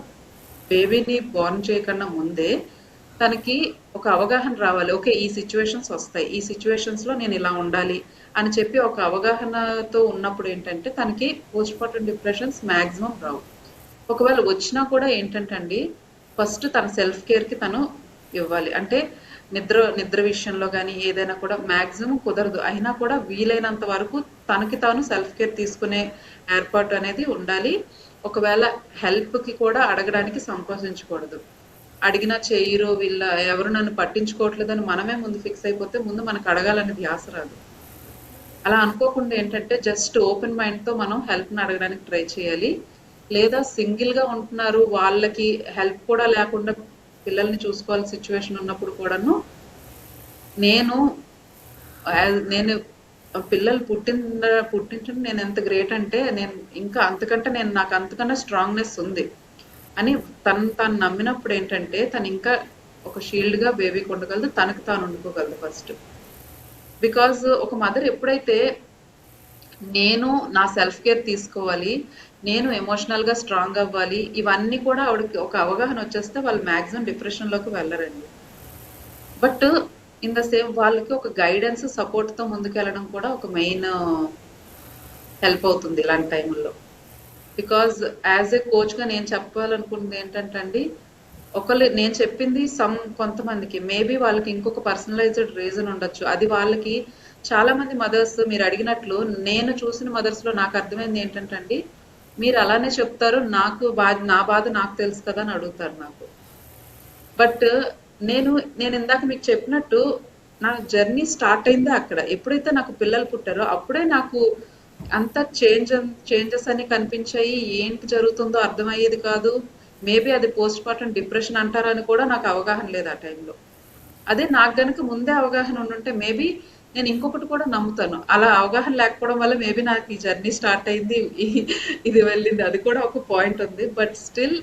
బేబీని బోర్న్ చేయకన్నా ముందే తనకి ఒక అవగాహన రావాలి. ఓకే ఈ సిచ్యువేషన్స్ వస్తాయి, ఈ సిచ్యువేషన్స్లో నేను ఇలా ఉండాలి అని చెప్పి ఒక అవగాహనతో ఉన్నప్పుడు ఏంటంటే తనకి పోస్ట్ పార్టం డిప్రెషన్స్ మ్యాక్సిమం రావు. ఒకవేళ వచ్చినా కూడా ఏంటంటే అండి, ఫస్ట్ తన సెల్ఫ్ కేర్కి తను ఇవ్వాలి. అంటే నిద్ర విషయంలో కానీ ఏదైనా కూడా మ్యాక్సిమం కుదరదు, అయినా కూడా వీలైనంత వరకు తనకి తాను సెల్ఫ్ కేర్ తీసుకునే ఏర్పాటు అనేది ఉండాలి. ఒకవేళ హెల్ప్కి కూడా అడగడానికి సంకోచించకూడదు. అడిగినా చేయరు, ఎవరు నన్ను పట్టించుకోవట్లేదని మనమే ముందు ఫిక్స్ అయిపోతే ముందు మనకు అడగాలనే ధ్యాస రాదు. అలా అనుకోకుండా ఏంటంటే జస్ట్ ఓపెన్ మైండ్తో మనం హెల్ప్ని అడగడానికి ట్రై చేయాలి. లేదా సింగిల్గా ఉంటున్నారు, వాళ్ళకి హెల్ప్ కూడా లేకుండా పిల్లల్ని చూసుకోవాల్సిన సిచ్యువేషన్ ఉన్నప్పుడు కూడాను నేను పిల్లలు పుట్టించడం నేను ఎంత గ్రేట్ అంటే నేను ఇంకా అంతకంటే నాకు అంతకన్నా స్ట్రాంగ్నెస్ ఉంది అని తను నమ్మినప్పుడు ఏంటంటే తను ఇంకా ఒక షీల్డ్గా బేబీకి ఉండగలదు, తనకు తాను వండుకోగలదు ఫస్ట్. బికాజ్ ఒక మదర్ ఎప్పుడైతే నేను నా సెల్ఫ్ కేర్ తీసుకోవాలి, నేను ఎమోషనల్గా స్ట్రాంగ్ అవ్వాలి, ఇవన్నీ కూడా ఆవిడకి ఒక అవగాహన వచ్చేస్తే వాళ్ళు మ్యాక్సిమం డిప్రెషన్లోకి వెళ్ళరండి. బట్ ఇన్ ద సేమ్ వాళ్ళకి ఒక గైడెన్స్, సపోర్ట్‌తో ముందుకెళ్ళడం కూడా ఒక మెయిన్ హెల్ప్ అవుతుంది ఇలాంటి టైముల్లో. బికాజ్ యాజ్ ఎ కోచ్‌గా నేను చెప్పాలనుకుంది ఏంటంటే అండి, నేను చెప్పింది కొంతమందికి మేబీ వాళ్ళకి ఇంకొక పర్సనలైజ్డ్ రీజన్ ఉండొచ్చు. అది వాళ్ళకి చాలా మంది మదర్స్ మీరు అడిగినట్లు నేను చూసిన మదర్స్‌లో నాకు అర్థమైంది ఏంటంటే అండి, మీరు అలానే చెప్తారు. నా బాధ నాకు తెలుసు కదా అని అడుగుతారు నాకు. బట్ నేను నేను ఇందాక మీకు చెప్పినట్టు నా జర్నీ స్టార్ట్ అయిందే అక్కడ. ఎప్పుడైతే నాకు పిల్లలు పుట్టారో అప్పుడే నాకు అంత చేంజెస్ అని కనిపించాయి. ఏంటి జరుగుతుందో అర్థమయ్యేది కాదు. మేబీ అది పోస్ట్ పార్టం డిప్రెషన్ అంటారని కూడా నాకు అవగాహన లేదు ఆ టైంలో. అదే నాకు గనుక ముందే అవగాహన ఉండుంటే మేబీ నేను ఇంకొకటి కూడా నమ్ముతాను. అలా అవగాహన లేకపోవడం వల్ల మేబీ నాకు ఈ జర్నీ స్టార్ట్ అయింది. ఇది వెళ్ళింది. అది కూడా ఒక పాయింట్ ఉంది. బట్ స్టిల్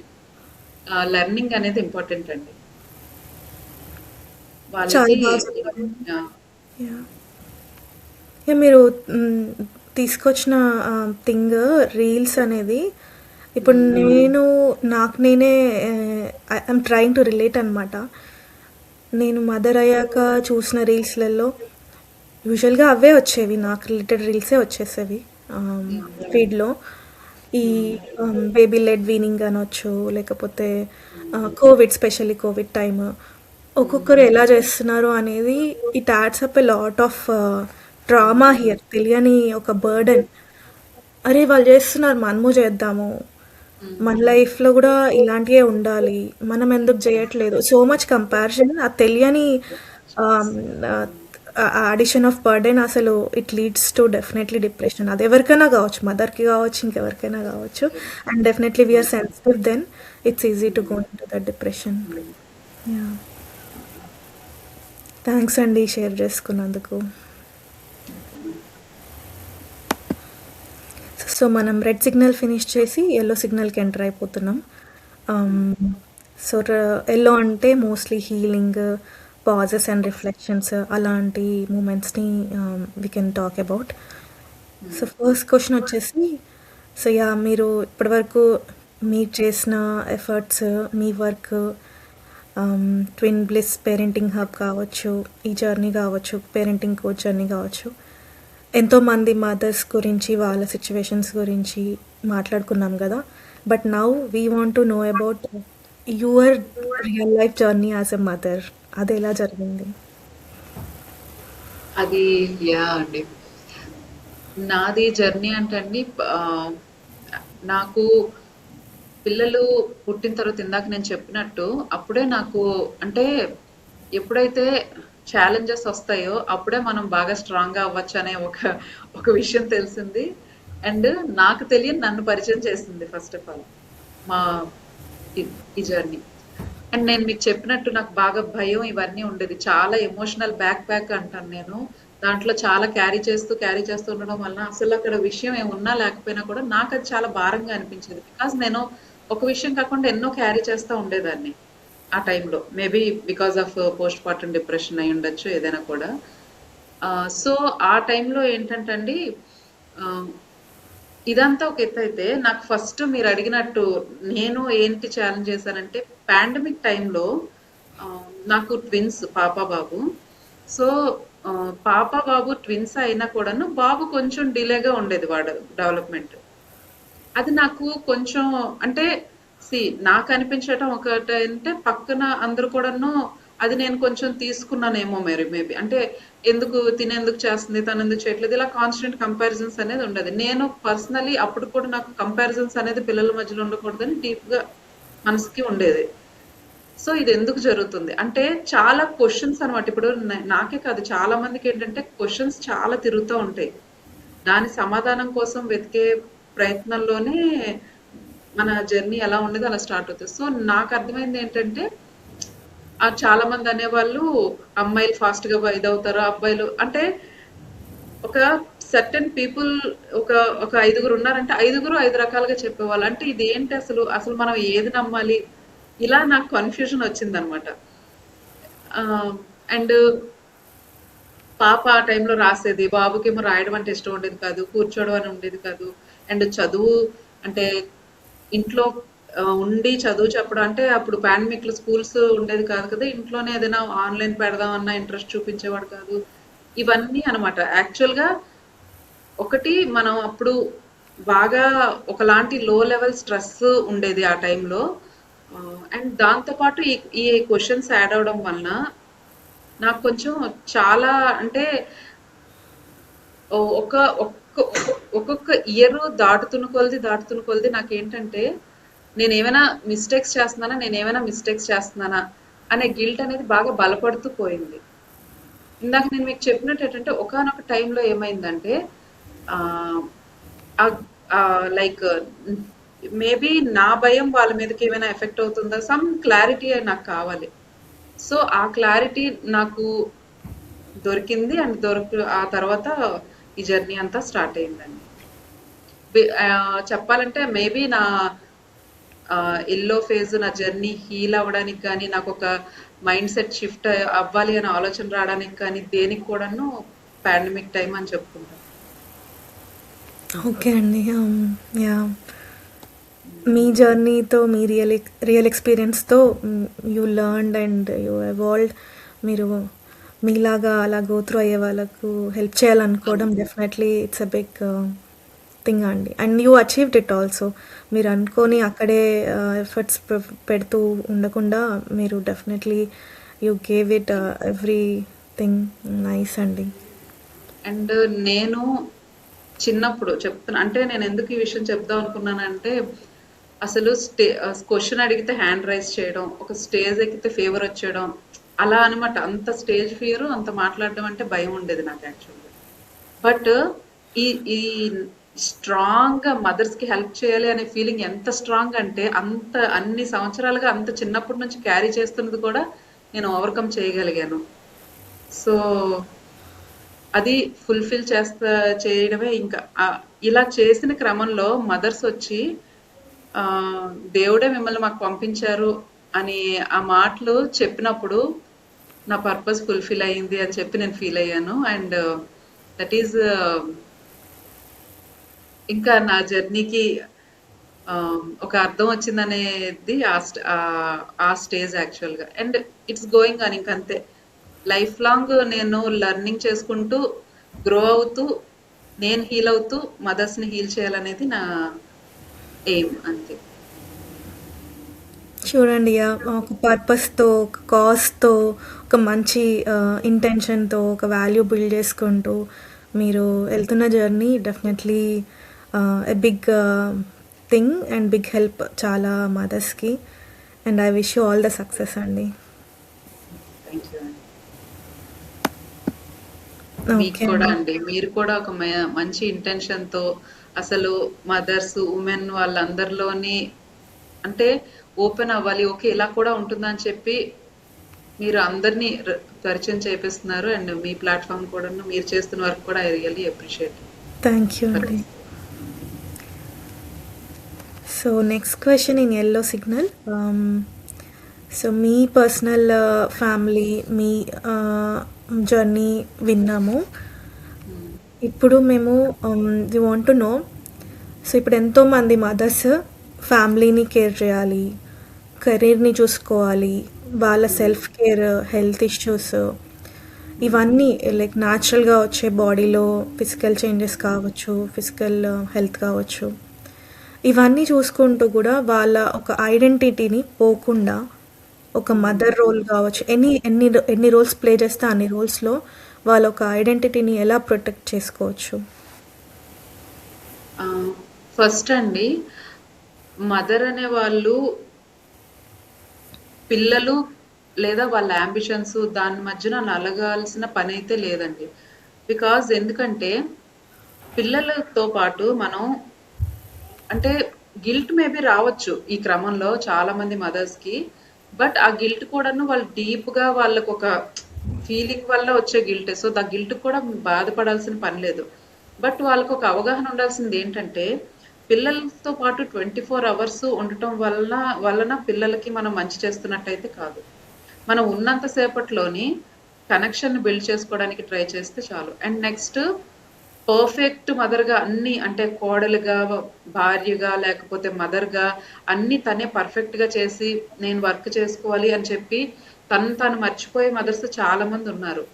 లెర్నింగ్ అనేది ఇంపార్టెంట్ అండి. చాలా వాళ్ళకి బాగా చెప్పారండి. యాహ్! యాహ్! యాహ్! మీరు హ్మ్, తీసుకొచ్చిన థింగ్ రీల్స్ అనేది ఇప్పుడు నేను నాకు నేనే ఐయామ్ ట్రైయింగ్ టు రిలేట్ అనమాట. నేను మదర్ అయ్యాక చూసిన రీల్స్‌లలో యూజువల్‌గా అవే వచ్చేవి. నాకు రిలేటెడ్ రీల్సే వచ్చేసేవి ఫీడ్‌లో. ఈ బేబీ లెడ్ వీనింగ్ అనొచ్చు, లేకపోతే కోవిడ్, స్పెషల్లీ కోవిడ్ టైమ్. ఒక్కొక్కరు ఎలా చేస్తున్నారు అనేది it adds up a lot of trauma here. తెలియని ఒక బర్డెన్. అరే వాళ్ళు చేస్తున్నారు మనము చేద్దాము. మన లైఫ్లో కూడా ఇలాంటివే ఉండాలి. మనం ఎందుకు చేయట్లేదు? So much comparison. ఆ తెలియని అడిషన్ ఆఫ్ బర్డెన్ అసలు it leads to definitely depression. అది ఎవరికైనా కావచ్చు, మదర్కి కావచ్చు, ఇంకెవరికైనా కావచ్చు. And definitely we're sensitive then it's easy to go in to that depression. Yeah, thanks అండి షేర్ చేసుకున్నందుకు. సో మనం రెడ్ సిగ్నల్ ఫినిష్ చేసి ఎల్లో సిగ్నల్కి ఎంటర్ అయిపోతున్నాం. సో ఎల్లో అంటే mostly healing, pauses and reflections, అలాంటి మూమెంట్స్ని we can talk about. So first question వచ్చేసి, సో యా మీరు ఇప్పటివరకు మీరు చేసిన ఎఫర్ట్స్, మీ work, twin bliss parenting hub కావచ్చు, ఈ జర్నీ కావచ్చు, పేరెంటింగ్ కోచ్ జర్నీ కావచ్చు, ఎంతోమంది మదర్స్ గురించి వాళ్ళ సిచ్యువేషన్స్ గురించి మాట్లాడుకున్నాం కదా. But now we want to know about your real life journey as a mother. అది ఎలా జరిగింది? అది అండి. నాది జర్నీ అంటే అండి, నాకు పిల్లలు పుట్టిన తర్వాత ఇందాక నేను చెప్పినట్టు అప్పుడే నాకు అంటే ఎప్పుడైతే ఛాలెంజెస్ వస్తాయో అప్పుడే మనం బాగా స్ట్రాంగ్‌గా అవ్వచ్చు అనే ఒక విషయం తెలిసింది. అండ్ నాకు తెలియని నన్ను పరిచయం చేసింది ఫస్ట్ ఆఫ్ ఆల్ మా ఈ ఈ జర్నీ. అండ్ నేను మీకు చెప్పినట్టు నాకు బాగా భయం ఇవన్నీ ఉండేది. చాలా ఎమోషనల్ బ్యాక్ అంటాను నేను. దాంట్లో చాలా క్యారీ చేస్తూ ఉండడం వల్ల అసలు అక్కడ విషయం ఏమున్నా లేకపోయినా కూడా నాకు అది చాలా భారంగా అనిపించేది. బికాజ్ నేను ఒక విషయం కాకుండా ఎన్నో క్యారీ చేస్తూ ఉండేదాన్ని ఆ టైంలో. Maybe because of post partum depression అయి ఉండొచ్చు ఏదైనా కూడా. సో ఆ టైంలో ఏంటంటే అండి, ఇదంతా ఒక ఎత్తైతే నాకు ఫస్ట్ మీరు అడిగినట్టు నేను ఏంటి ఛాలెంజ్ చేశానంటే పాండమిక్ టైంలో నాకు ట్విన్స్ పాప బాబు. సో పాప బాబు ట్విన్స్ అయినా కూడాను బాబు కొంచెం డిలేగా ఉండేది వాడు డెవలప్మెంట్. అది నాకు కొంచెం అంటే నాకు అనిపించటం ఒకటి అంటే పక్కన అందరూ కూడాను అది నేను కొంచెం తీసుకున్నానేమో మేబీ అంటే తినేందుకు చేస్తుంది, తను ఎందుకు చేయట్లేదు, ఇలా కాన్స్టెంట్ కంపారిజన్స్ అనేది ఉండదు. నేను పర్సనలీ అప్పుడు కూడా నాకు కంపారిజన్స్ అనేది పిల్లల మధ్యలో ఉండకూడదని డీప్ గా మనసుకి ఉండేది. సో ఇది ఎందుకు జరుగుతుంది అంటే చాలా క్వశ్చన్స్ అనమాట. ఇప్పుడు నాకే కాదు చాలా మందికి ఏంటంటే క్వశ్చన్స్ చాలా తిరుగుతూ ఉంటాయి. దాని సమాధానం కోసం వెతికే ప్రయత్నంలోనే మన జర్నీ ఎలా ఉండేది అలా స్టార్ట్ అవుతుంది. సో నాకు అర్థమైంది ఏంటంటే చాలా మంది అనేవాళ్ళు అమ్మాయిలు ఫాస్ట్ గా ఇదవుతారు, అబ్బాయిలు అంటే ఒక సర్టెన్ పీపుల్ ఒక ఒక ఐదుగురు ఉన్నారంటే ఐదుగురు ఐదు రకాలుగా చెప్పేవాళ్ళు. అంటే ఇది ఏంటి అసలు అసలు మనం ఏది నమ్మాలి, ఇలా నాకు కన్ఫ్యూజన్ వచ్చిందనమాట. అండ్ పాప ఆ టైంలో రాసేది, బాబుకేమో రాయడం అంటే ఇష్టం ఉండేది కాదు, కూర్చోవడం అని ఉండేది కాదు. అండ్ చదువు అంటే ఇంట్లో ఉండి చదువు చెప్పడం అంటే అప్పుడు పాండమిక్‌లో స్కూల్స్ ఉండేది కాదు కదా! ఇంట్లోనే ఏదైనా ఆన్‌లైన్ పెడదామన్నా ఇంట్రెస్ట్ చూపించేవాడు కాదు. ఇవన్నీ అన్నమాట. యాక్చువల్‌గా ఒకటి మనం అప్పుడు బాగా ఒకలాంటి లో లెవెల్ స్ట్రెస్ ఉండేది ఆ టైంలో. అండ్ దాంతో పాటు ఈ ఈ క్వెషన్స్ యాడ్ అవ్వడం వలన నాకు కొంచెం చాలా అంటే ఒక ఒక్కొక్క ఇయర్ దాటుతున్న కొలది నాకేంటంటే నేనేమైనా మిస్టేక్స్ చేస్తున్నానా అనే గిల్ట్ అనేది బాగా బలపడుతూ పోయింది. ఇందాక నేను మీకు చెప్పినట్టు ఏంటంటే ఒకానొక టైంలో ఏమైందంటే ఆహ్, లైక్ మేబీ నా భయం వాళ్ళ మీదకి ఏమైనా ఎఫెక్ట్ అవుతుందా? సమ్ క్లారిటీ నాకు కావాలి. సో, ఆ క్లారిటీ నాకు దొరికింది. అండ్ ఆ తర్వాత ఈ జర్నీ అంతా స్టార్ట్ అయిందండి. చెప్పాలంటే మేబీ నా ఎల్లో ఫేజ్ నా జర్నీ హీల్ అవ్వడానికి కానీ, నాకు ఒక మైండ్ సెట్ షిఫ్ట్ అవ్వాలి అనే ఆలోచన రావడానికి కానీ, దేనికి కూడాను పాండమిక్ టైం అని చెప్పుకుంటాను. ఓకే అండి. యాహ్! మీ జర్నీతో, మీ రియల్ ఎక్స్‌పీరియన్స్‌తో you learned and you evolved. మీరు మీలాగా అలా గో త్రూ అయ్యే వాళ్ళకు హెల్ప్ చేయాలనుకోవడం అవును. Definitely it's a big thing అండి. And you achieved it also. మీరు అనుకోని అక్కడే ఎఫర్ట్స్ పెడుతూ ఉండకుండా మీరు definitely you gave it everything. Nice అండి. అండ్ నేను చిన్నప్పుడు చెప్తున్నా అంటే నేను ఎందుకు ఈ విషయం చెప్దాం అనుకున్నానంటే అసలు క్వశ్చన్ అడిగితే హ్యాండ్ రైజ్ చేయడం, ఒక స్టేజ్ ఎక్కితే ఫీవర్ వచ్చేయడం, అలా అనమాట. అంత స్టేజ్ ఫియర్, అంత మాట్లాడడం అంటే భయం ఉండేది నాకు యాక్చువల్‌గా. బట్ ఈ ఈ స్ట్రాంగ్‌గా మదర్స్‌కి హెల్ప్ చేయాలి అనే ఫీలింగ్ ఎంత స్ట్రాంగ్ అంటే అంత అన్ని సంవత్సరాలుగా అంత చిన్నప్పటి నుంచి క్యారీ చేస్తున్నది కూడా నేను ఓవర్‌కమ్ చేయగలిగాను. సో అది ఫుల్‌ఫిల్ చేయడమే ఇంకా. ఇలా చేసిన క్రమంలో మదర్స్ వచ్చి దేవుడే మిమ్మల్ని మాకు పంపించారు అని ఆ మాటలు చెప్పినప్పుడు నా పర్పస్ ఫుల్‌ఫిల్ అయింది అని చెప్పి నేను ఫీల్ అయ్యాను. అండ్ దట్ ఈస్ ఇంకా నా జర్నీకి ఒక అర్థం వచ్చిందనేది ఆ స్టేజ్ యాక్చువల్‌గా. అండ్ ఇట్స్ గోయింగ్ ఆన్ ఇంకంతే. లైఫ్ లాంగ్ నేను లెర్నింగ్ చేసుకుంటూ, గ్రో అవుతూ, నేను హీల్ అవుతూ, మదర్స్‌ని హీల్ చేయాలనేది నా ఎయిమ్ అంతే. చూడండి ఒక పర్పస్‌తో, ఒక కాజ్‌తో, ఒక మంచి ఇంటెన్షన్‌తో, ఒక వాల్యూ బిల్డ్ చేసుకుంటూ మీరు వెళ్తున్న journey definitely a big thing and big help చాలా మదర్స్‌కి. And I wish you all the success అండి. థ్యాంక్ యూ అండి. మీకు ఓకే కూడా అండి. అండి. మీరు కూడా ఒక మంచి ఇంటెన్షన్‌తో అసలు మదర్స్, ఉమెన్ వాళ్ళందరిలోని అంటే ఓపెన్ అవ్వాలి. ఓకే. ఇలా కూడా ఉంటుందా అని చెప్పి మీరు అందరినీ పరిచయం చేపిస్తున్నారు. అండ్ మీ ప్లాట్‌ఫార్మ్ కూడాను మీరు చేస్తున్న వర్క్ కూడా I really appreciate thank you for అండి. This. So next question in yellow signal. So మీ పర్సనల్ ఫ్యామిలీ, మీ జర్నీ విన్నాము. హ్మ్. ఇప్పుడు మేము we want to know. So ఇప్పుడు ఎంతోమంది మదర్స్ ఫ్యామిలీని కేర్ చేయాలి, కెరీర్ని చూసుకోవాలి, వాళ్ళ హ్మ్. సెల్ఫ్ కేర్, హెల్త్ ఇష్యూస్, ఇవన్నీ లైక్ న్యాచురల్గా వచ్చే బాడీలో ఫిజికల్ చేంజెస్ కావచ్చు, ఫిజికల్ హెల్త్ కావచ్చు, ఇవన్నీ చూసుకుంటూ కూడా వాళ్ళ ఒక ఐడెంటిటీని పోకుండా ఒక హ్మ్. మదర్ రోల్ కావచ్చు, ఎన్ని రోల్స్ ప్లే చేస్తే అన్ని రోల్స్లో వాళ్ళ ఒక ఐడెంటిటీని ఎలా ప్రొటెక్ట్ చేసుకోవచ్చు? ఫస్ట్ అండి మదర్ అనే వాళ్ళు పిల్లలు లేదా వాళ్ళ యాంబిషన్స్ దాని మధ్యన నలగాల్సిన పని అయితే లేదండి. బికాజ్ ఎందుకంటే పిల్లలతో పాటు మనం అంటే గిల్ట్ మేబీ రావచ్చు ఈ క్రమంలో చాలా మంది మదర్స్ కి. బట్ ఆ గిల్ట్ కూడాను వాళ్ళు డీప్ గా వాళ్ళకు ఒక ఫీలింగ్ వల్ల వచ్చే గిల్ట్. సో దా గిల్ట్ కూడా బాధపడాల్సిన పని లేదు. బట్ వాళ్ళకు ఒక అవగాహన ఉండాల్సింది ఏంటంటే పిల్లలతో పాటు 24 అవర్స్ ఉండటం వలన పిల్లలకి మనం మంచి చేస్తున్నట్టయితే కాదు. మనం ఉన్నంత సేపట్లోని కనెక్షన్ బిల్డ్ చేసుకోవడానికి ట్రై చేస్తే చాలు. అండ్ నెక్స్ట్ పర్ఫెక్ట్ మదర్‌గా అన్నీ అంటే కోడలుగా, భార్యగా, లేకపోతే మదర్‌గా అన్నీ తనే పర్ఫెక్ట్‌గా చేసి నేను వర్క్ చేసుకోవాలి అని చెప్పి తను తాను మర్చిపోయే మదర్స్ చాలా మందున్నారు.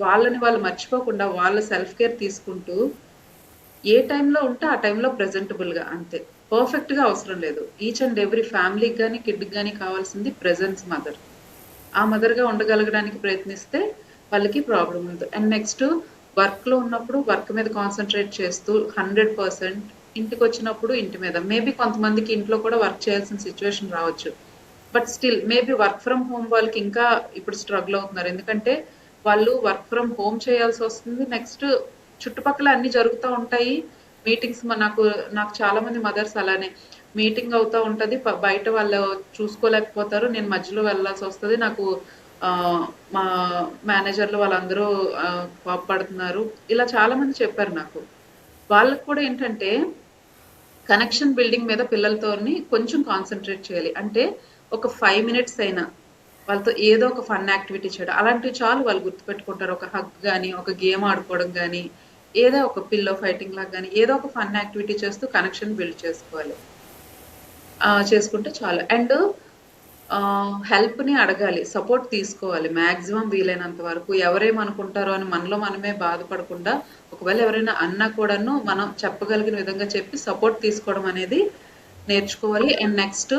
వాళ్ళని వాళ్ళు మర్చిపోకుండా వాళ్ళ సెల్ఫ్ కేర్ తీసుకుంటూ ఏ టైంలో ఉంటే ఆ టైంలో ప్రెజెంటబుల్‌గా అంతే. పర్ఫెక్ట్‌గా అవసరం లేదు. ఈచ్ అండ్ ఎవ్రీ ఫ్యామిలీకి గాని, కిడ్‌కి గాని కావాల్సింది ప్రెజెన్స్ మదర్. ఆ మదర్‌గా ఉండగలగడానికి ప్రయత్నిస్తే వాళ్ళకి ప్రాబ్లమ్ ఉండదు. అండ్ నెక్స్ట్ వర్క్‌లో ఉన్నప్పుడు వర్క్ మీద కాన్సంట్రేట్ చేస్తూ 100% ఇంటికొచ్చినప్పుడు ఇంటి మీద. మేబీ కొంతమందికి ఇంట్లో కూడా వర్క్ చేయాల్సిన సిట్యుయేషన్ రావచ్చు. But still maybe work from home వాళ్ళకి ఇంకా ఇప్పుడు స్ట్రగుల్ అవుతున్నారు. ఎందుకంటే వాళ్ళు వర్క్ ఫ్రమ్ హోమ్ చేయాల్సొస్తుంది. నెక్స్ట్ చుట్టుపక్కల అన్నీ జరుగుతా ఉంటాయి. మీటింగ్స్ నాకు చాలా మంది మదర్స్ అలానే మీటింగ్ అవుతా ఉంటది. బయట వాళ్ళు చూసుకోలేకపోతారు. నేను మధ్యలో వెళ్ళాల్సొస్తది. నాకు మా మేనేజర్లు వాళ్ళందరూ కోప్పడుతున్నారు. ఇలా చాలా మంది చెప్పారు నాకు. వాళ్ళకి కూడా ఏంటంటే కనెక్షన్ బిల్డింగ్ మీద పిల్లలతోని కొంచెం కాన్సంట్రేట్ చేయాలి. అంటే ఒక 5 మినిట్స్ అయినా వాళ్ళతో ఏదో ఒక ఫన్ యాక్టివిటీ చేయడం. అలాంటివి చాలు వాళ్ళు గుర్తుపెట్టుకుంటారు. ఒక హగ్ గాని, ఒక గేమ్ ఆడుకోవడం గాని, ఏదో ఒక పిల్లో ఫైటింగ్ లాగా గాని, ఏదో ఒక ఫన్ యాక్టివిటీ చేస్తూ కనెక్షన్ బిల్డ్ చేసుకోవాలి. చేసుకుంటే చాలు. అండ్ హెల్ప్‌ని అడగాలి. సపోర్ట్ తీసుకోవాలి. మాక్సిమం వీలైనంత వరకు. ఎవరేమనుకుంటారో అని మనలో మనమే బాధపడకుండా, ఒకవేళ ఎవరైనా అన్నా కూడాను మనం చెప్పగలిగిన విధంగా చెప్పి సపోర్ట్ తీసుకోవడం అనేది నేర్చుకోవాలి. అండ్ నెక్స్ట్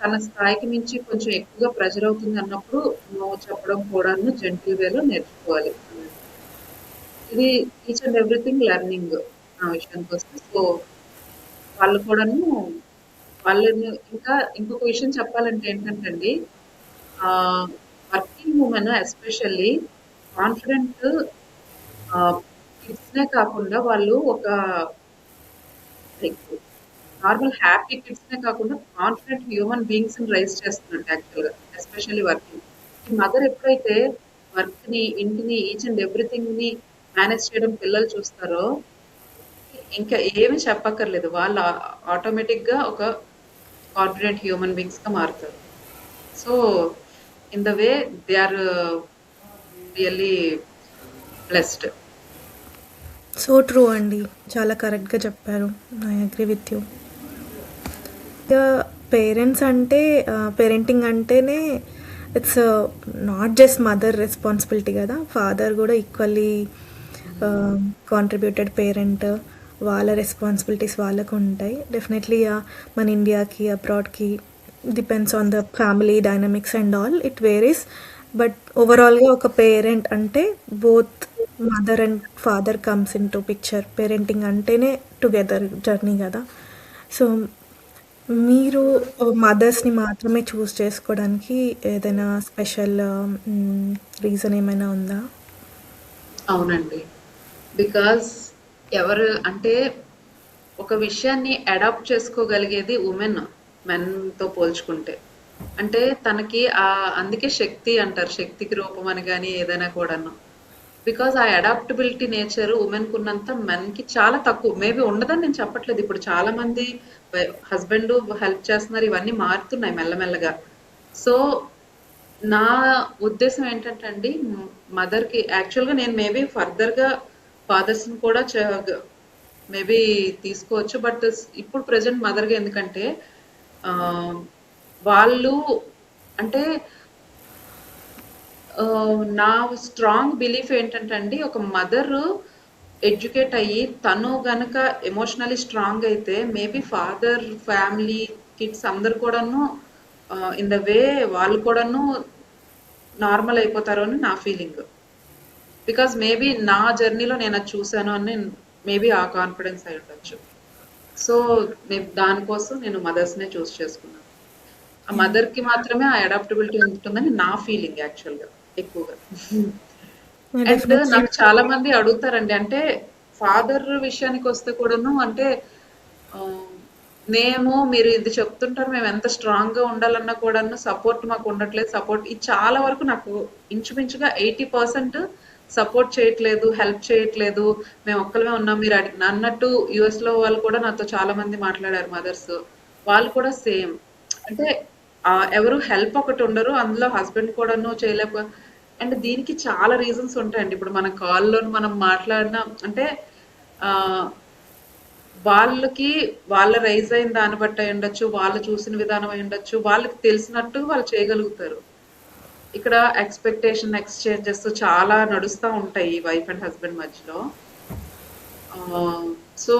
తన స్థాయికి మించి కొంచెం ఎక్కువగా ప్రెషర్ అవుతుంది అన్నప్పుడు నో చెప్పడం కూడాను జెంటిల్ వేలో నేర్చుకోవాలి. ఇది ఈచ్ అండ్ ఎవ్రీథింగ్ లెర్నింగ్ నా విషయానికొస్తే. సో, వాళ్ళు కూడాను వాళ్ళని ఇంకా ఇంకొక విషయం చెప్పాలంటే ఏంటంటే అండి, వర్కింగ్ ఉమెన్ ఎస్పెషల్లీ కాన్ఫిడెంట్ కిడ్స్‌నే కాకుండా వాళ్ళు ఒక లైక్ నార్మల్ హ్యాపీ కిడ్స్‌నే కాకుండా కాన్ఫిడెంట్ హ్యూమన్ బీయింగ్స్‌ని రైజ్ చేస్తుందంట యాక్చువల్‌గా. Especially working. ఈ మదర్ ఎప్పుడైతే వర్క్‌ని, ఇంటిని, ఈచ్ అండ్ ఎవ్రీథింగ్‌ని మేనేజ్ చేయడం పిల్లలు చూస్తారో, ఇంకా ఏమి చెప్పక్కర్లేదు. వాళ్ళు ఆటోమేటిక్‌గా ఒక కాన్ఫిడెంట్ హ్యూమన్ బీయింగ్స్‌గా మారుతారు. So, in the way they are really blessed. So true అండి. చాలా కరెక్ట్‌గా చెప్పారు. I agree with you. ఇక పేరెంట్స్ అంటే పేరెంటింగ్ అంటేనే it's not just mother responsibility కదా. ఫాదర్ కూడా ఈక్వల్లీ కాంట్రిబ్యూటెడ్ పేరెంట్. వాళ్ళ రెస్పాన్సిబిలిటీస్ వాళ్ళకు ఉంటాయి. డెఫినెట్లీ మన ఇండియాకి, అబ్రాడ్‌కి depends on the family dynamics and all. It varies. But ఓవరాల్‌గా ఒక పేరెంట్ అంటే both mother and father comes in to picture. Parenting అంటేనే టుగెదర్ జర్నీ కదా. సో మీరు మదర్స్ని మాత్రమే చూస్ చేసుకోవడానికి ఏదైనా స్పెషల్ రీజన్ ఏమైనా ఉందా? అవునండి. బికాజ్ ఎవరు అంటే ఒక విషయాన్ని అడాప్ట్ చేసుకోగలిగేది ఉమెన్ మెన్‌తో పోల్చుకుంటే. అంటే తనకి అందుకే శక్తి అంటారు. శక్తికి రూపం అని గాని ఏదైనా కూడాను. బికాజ్ ఆ అడాప్టబిలిటీ నేచర్ ఉమెన్‌కి ఉన్నంత మెన్‌కి చాలా తక్కువ. మేబీ ఉండదని నేను చెప్పట్లేదు. ఇప్పుడు చాలా మంది హస్బెండ్ హెల్ప్ చేస్తున్నారు. ఇవన్నీ మారుతున్నాయి మెల్లమెల్లగా. సో, నా ఉద్దేశ్యం ఏంటంటే అండి, మదర్‌కి యాక్చువల్‌గా నేను మేబీ ఫర్దర్‌గా ఫాదర్స్‌ని కూడా మేబీ తీసుకోవచ్చు. బట్ ఇప్పుడు ప్రెజెంట్ మదర్‌గా ఎందుకంటే ఆహ్, వాళ్ళు అంటే నా స్ట్రాంగ్ బిలీఫ్ ఏంటంటే అండి, ఒక మదరు ఎడ్యుకేట్ అయ్యి తను గనక ఎమోషనల్లీ స్ట్రాంగ్ అయితే మేబీ ఫాదర్, ఫ్యామిలీ, కిడ్స్ అందరూ కూడాను ఇన్ ద వే వాళ్ళు కూడాను నార్మల్ అయిపోతారు అని నా ఫీలింగ్. బికాజ్ మేబీ నా జర్నీలో నేను అది చూసాను అని మేబీ ఆ కాన్ఫిడెన్స్ అయి ఉండొచ్చు. సో, దానికోసం నేను మదర్స్‌నే చూస్ చేసుకున్నాను. ఆ మదర్‌కి మాత్రమే ఆ అడాప్టబిలిటీ ఉంటుందని నా ఫీలింగ్ యాక్చువల్‌గా ఎక్కువగా. And definitely. నాకు చాలా మంది అడుగుతారండి. అంటే ఫాదర్ విషయానికొస్తే కూడాను అంటే ఆహ్, మీరు ఇది చెప్తుంటారు. మేము ఎంత స్ట్రాంగ్‌గా ఉండాలన్నా కూడాను సపోర్ట్ మాకు ఉండట్లేదు. ఇది చాలా వరకు నాకు ఇంచుమించుగా 80% సపోర్ట్ చేయట్లేదు, హెల్ప్ చేయట్లేదు. మేము ఒక్కళ్ళమే ఉన్నాం. మీరు అన్నట్టు యూఎస్‌లో వాళ్ళు కూడా నాతో చాలా మంది మాట్లాడారు మదర్స్. వాళ్ళు కూడా సేమ్. అంటే ఎవరు హెల్ప్ ఒకటి ఉండరు. అందులో హస్బెండ్ కూడాను చేయలేక అండ్ దీనికి చాలా రీజన్స్ ఉంటాయండి. ఇప్పుడు మన కాల్‌లో మనం మాట్లాడిన అంటే ఆహ్, వాళ్ళకి వాళ్ళ రైజ్ అయిన దాన్ని బట్టి అయ్యుండొచ్చు. వాళ్ళు చూసిన విధానం అయ్యుండొచ్చు. వాళ్ళకి తెలిసినట్టు వాళ్ళు చేయగలుగుతారు. ఇక్కడ ఎక్స్‌పెక్టేషన్ ఎక్స్‌చేంజెస్ చాలా నడుస్తా ఉంటాయి వైఫ్ అండ్ హస్బెండ్ మధ్యలో. సో